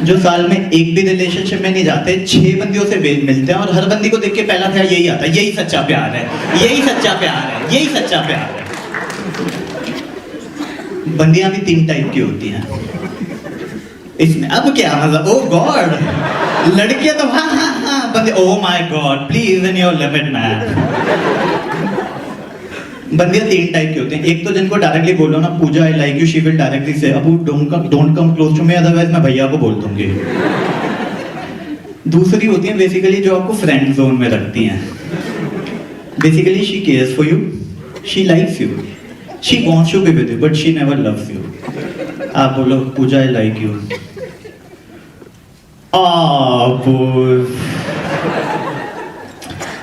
जो साल में एक भी रिलेशनशिप में नहीं जाते, 6 बंदियों से मिलते हैं, और हर बंदी को देख के पहला ख्याल यही आता है, यही सच्चा प्यार है, यही सच्चा प्यार है, यही सच्चा प्यार है। बंदियां भी 3 टाइप की होती हैं इसमें। अब क्या मतलब, ओ गॉड, लड़कियां तो हाँ हाँ हाँ, बंदे oh my god please in your limit man. बंदियां 3 टाइप की होती हैं। एक तो जिनको डायरेक्टली बोलो ना Pooja I like you, she will directly से अब don't come close to me, otherwise मैं भैया को बोल दूंगी। दूसरी होती हैं बेसिकली जो आपको फ्रेंड जोन में रखती हैं। Basically she cares for you, she likes you, she wants to be with you, but she never loves you. आप बोलो Pooja I like you,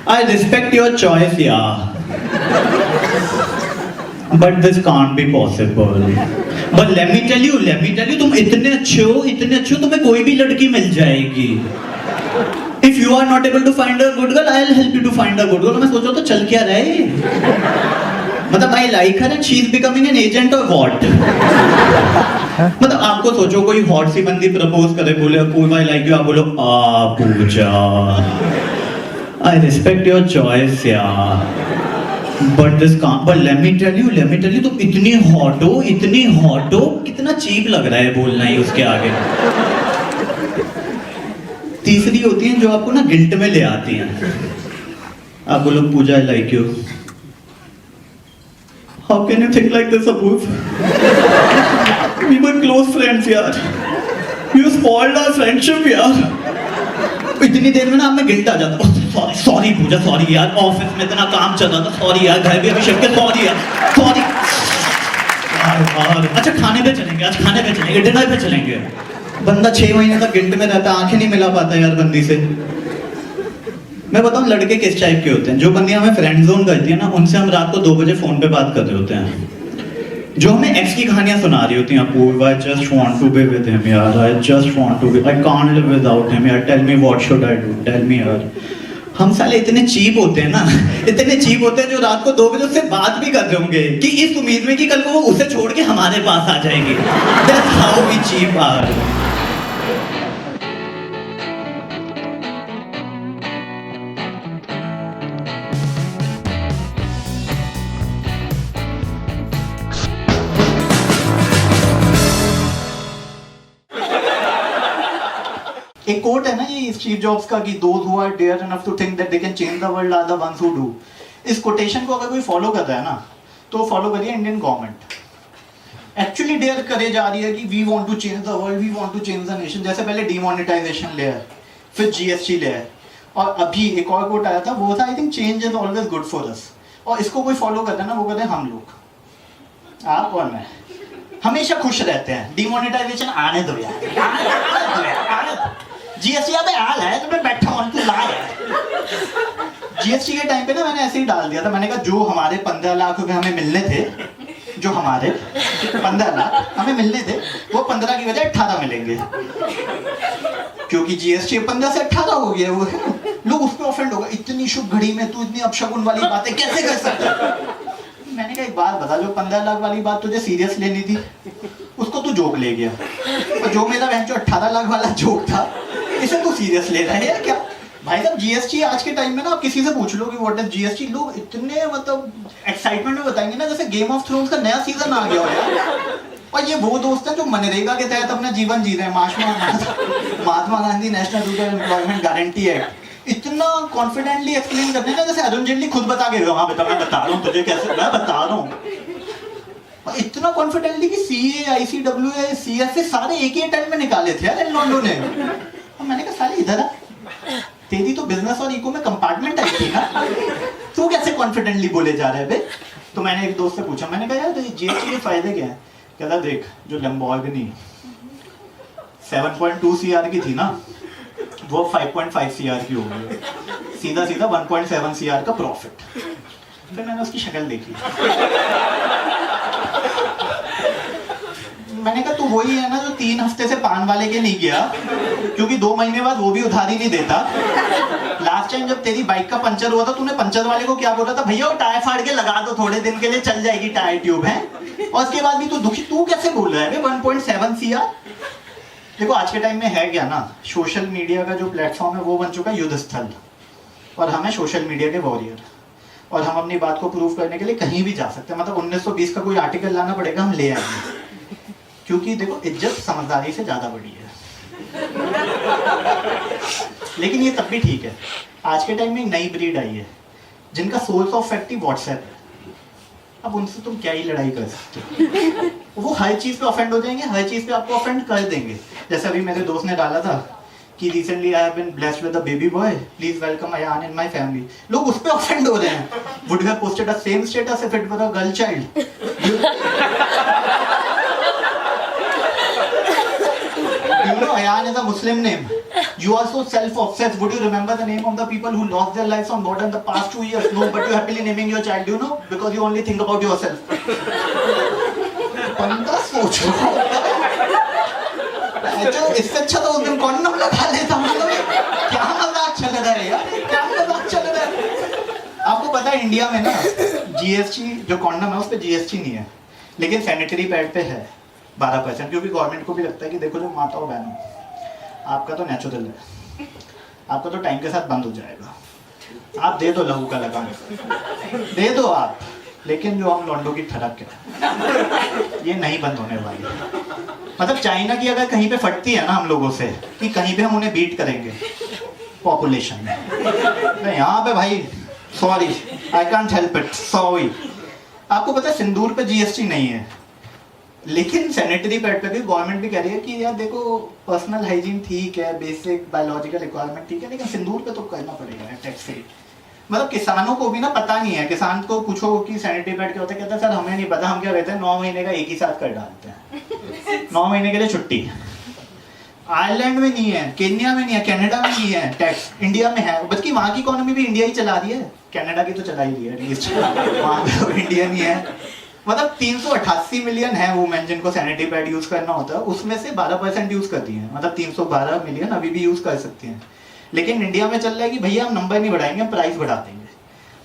I respect your choice, yeah. But this can't be possible. But let me tell you, तुम इतने अच्छे हो, तुम्हें कोई भी लड़की मिल जाएगी. If you are not able to find a good girl, I'll help you to find a good girl. मैं सोचा तो चल क्या रहे? मतलब I like her and she is becoming an agent or what? मतलब आपको सोचो कोई हॉट सी बंदी प्रपोज करे, बोले पूजा आई लाइक यू, आप बोलो Pooja I respect your choice यार, but this can't, but let me tell you तुम इतनी हॉट हो, कितना चीप लग रहा है बोलना ही उसके आगे। तीसरी होती है जो आपको ना गिल्ट में ले आती हैं। आप बोलो Pooja I like you, how can you think like this Apoorv? We were close friends यार, you spoiled our friendship यार। इतनी देर में ना मैं गिल्ट आ जाता, सॉरी पूजा, सॉरी यार, ऑफिस में इतना काम चल रहा था, सॉरी यार, घर भी अभी शिफ्ट किया, सॉरी यार, सॉरी यार। अच्छा खाने पे चलेंगे, डिनर पे चलेंगे। बंदा 6 महीने तक गिल्ट में रहता, आंखें नहीं मिला पाता यार बंदी से। मैं बताऊं लड़के किस टाइप के होते हैं। जो बंदियां हमें फ्रेंड जोन करती है ना, उनसे हम रात को 2 बजे फोन पे बात कर रहे होते हैं। जो हमें एक्स की कहानियां सुना रही होती हैं, Apoorv I just want to be with him यार, I just want to be, I can't live without him यार, tell me what should I do, tell me यार। हम साले इतने चीप होते हैं ना, इतने चीप होते हैं जो रात को 2 बजे उससे बात भी कर रहे होंगे कि इस उम्मीद में कि कल को वो उसे छोड़ के हमारे पास आ जाएगी। That's how we cheap are. एक कोट है ना ये स्टीव जॉब्स का कि those who are dare enough to think that they can change the world are the ones who do. इस कोटेशन को अगर कोई फॉलो कर रहा है ना, तो फॉलो करिए इंडियन गवर्नमेंट एक्चुअली डेयर करे जा रही है कि we want to change the world, we want to change the nation. जैसे पहले डिमोनेटाइजेशन ले आए, फिर जीएसटी ले आए, और अभी एक और कोट आया था, वो था I think change is always good for us. और इसको कोई फॉलो करता है ना, वो कहते हैं हम लोग, आप और मैं हमेशा खुश रहते हैं। डिमोनेटाइजेशन आने दो यार, जीएसटी अबे हाल है तो मैं बैठा हूं, तू ला यार। जीएसटी के टाइम पे ना मैंने ऐसे ही डाल दिया था, मैंने कहा जो हमारे 15 लाख रुपए हमें मिलने थे, जो हमारे 15 लाख हमें मिलने थे, वो 15 की बजाय 18 मिलेंगे, क्योंकि जीएसटी 15 से 18 हो गया। वो लोग उस पर ऑफेंड हो गए, इतनी शुभ घड़ी में तू इतनी अपशगुन वाली बातें कैसे कर सकता है। मैंने कहा एक बात बता, जो 15 लाख वाली बात तुझे सीरियस लेनी थी, उसको तू जोक ले गया, और जो मेरा बहन जो 18 लाख वाला जोक था, इसे तू सीरियस ले रहा है क्या भाई साहब। जीएसटी आज के टाइम में ना आप किसी से पूछ लो कि व्हाट इज जीएसटी, लोग इतने मतलब एक्साइटमेंट में बताएंगे ना जैसे गेम ऑफ थ्रोन्स का नया सीजन आ गया हो यार। और ये वो दोस्त हैं जो मनरेगा के तहत अपना जीवन जी रहे हैं, Mahatma Gandhi national rural employment guarantee act, इतना कॉन्फिडेंटली एक्सप्लेन करते हैं ना जैसे अरुण जेटली खुद बता के, हाँ बेटा मैं बता रहा हूँ तुझे, कैसे मैं बता रहा हूँ, और इतना कॉन्फिडेंटली कि सीए, आईसीडब्ल्यू, सीएसए सारे एक ही टाइम में निकाले थे यार इन लोगों ने। और मैंने कहा साले इधर आ, तेरी तो बिजनेस और इको में कंपार्टमेंट आई थी ना, तू कैसे कॉन्फिडेंटली बोले जा रहे हैं बे। तो मैंने एक दोस्त से पूछा, मैंने कहा यार जीएसटी के फायदे क्या है। कहता देख, जो लैम्बोर्गिनी 7.2 सीआर की थी ना, वो 5.5 सीआर की हो गई, सीधा सीधा 1.7 सीआर का प्रॉफिट। फिर मैंने उसकी शक्ल देखी, मैंने कहा तू वही है ना जो 3 हफ्ते से पान वाले के नहीं गया, क्योंकि 2 महीने बाद वो भी उधारी नहीं देता। लास्ट टाइम जब तेरी बाइक का पंचर हुआ था, तूने पंचर वाले को क्या बोला था, भैया वो टायर फाड़ के लगा दो, थोड़े दिन के लिए चल जाएगी टायर ट्यूब है, और उसके बाद भी तू दुखी, तू कैसे बोल रहा है 1.7 सीआर। देखो आज के टाइम में है क्या ना, सोशल मीडिया का जो प्लेटफॉर्म है वो बन चुका है युद्ध स्थल, और हम है सोशल मीडिया के वॉरियर, और हम अपनी बात को प्रूव करने के लिए कहीं भी जा सकते हैं। मतलब 1920 का कोई आर्टिकल लाना पड़ेगा, हम ले आएंगे, क्योंकि देखो इज्जत समझदारी से ज्यादा बड़ी है। लेकिन ये तब भी ठीक है, आज के टाइम में एक नई ब्रीड आई है जिनका source of fact he WhatsApp है। अब उनसे तुम क्या ही लड़ाई कर सकते हो, वो हर चीज पे ऑफेंड हो जाएंगे, हर चीज पे आपको ऑफेंड कर देंगे। जैसे अभी मेरे दोस्त ने डाला था कि recently I have been blessed with a baby boy, please welcome Ayan in my family. लोग उस पे ऑफेंड हो रहे हैं। Would have posted a same status if it were a girl child. You know, Ayan is a Muslim name. You are so self-obsessed. Would you remember the name of the people who lost their lives on board in the past 2 years? No, but you're happily naming your child. Do you know? Because you only think about yourself. बंदा सोचो, इससे अच्छा तो उस दिन condom लगा लेता। क्या मजाक चल रहा है यार, क्या मजाक चल रहा है। आपको पता है इंडिया में ना जीएसटी, जो कॉन्डम है उस पर जीएसटी नहीं है, लेकिन सैनिटरी पैड पे है 12%, क्योंकि गवर्नमेंट को भी लगता है कि देखो जो माताओं बहनों, आपका तो नेचुरल है, आपका तो टाइम के साथ बंद हो जाएगा, आप दे दो लहू का लगान, दे दो आप, लेकिन जो हम लॉन्डो की ठड़क है ये नहीं बंद होने वाली। मतलब चाइना की अगर कहीं पे फटती है ना हम लोगों से कि कहीं पे हम उन्हें बीट करेंगे पॉपुलेशन में, यहाँ पे भाई sorry I can't help it, sorry. आपको पता है सिंदूर पे जीएसटी नहीं है, लेकिन सैनिटरी पैड पे भी गवर्नमेंट भी कह रही है कि यार देखो पर्सनल हाइजीन ठीक है, बेसिक बायोलॉजिकल रिक्वायरमेंट ठीक है, लेकिन सिंदूर पे तो करना पड़ेगा टैक्स फ्री। मतलब किसानों को भी ना पता नहीं है, किसान को पूछो कि सैनिटरी पैड क्या होता है, कहता है सर हमें नहीं पता, हम क्या कहते हैं 9 महीने का एक ही साथ कर डालते हैं, 9 महीने के लिए छुट्टी। आयरलैंड में नहीं है, केन्या में नहीं है, कनाडा में नहीं है टैक्स, इंडिया में है, बल्कि वहाँ की इकोनॉमी भी इंडिया ही चला रही है, कनाडा की तो चला ही रही है एटलीस्ट, वहाँ पे इंडिया नहीं है। मतलब 388 मिलियन है वुमेन जिनको सैनिटरी पैड यूज करना होता है, उसमें से 12% यूज करती हैं, मतलब 312 मिलियन अभी भी यूज कर सकती हैं। लेकिन इंडिया में चल रहा है कि भैया हम नंबर नहीं बढ़ाएंगे, हम प्राइस बढ़ा देंगे।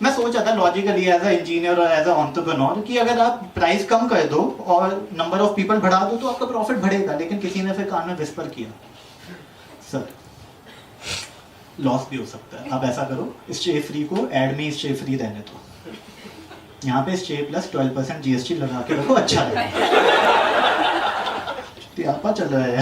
मैं सोचा था लॉजिकली एज अ इंजीनियर और एज अ एंटरप्रेन्योर कि अगर आप प्राइस कम कर दो और नंबर ऑफ पीपल बढ़ा दो तो आपका प्रॉफिट बढ़ेगा, लेकिन किसी ने फिर कान में विस्पर किया सर लॉस भी हो सकता है, आप ऐसा करो स्टे फ्री को एड में स्टे फ्री रहने दो, यहाँ पे स्टे प्लस 12% जीएसटी लगा के रखो, अच्छा रहेगा। चल रहा है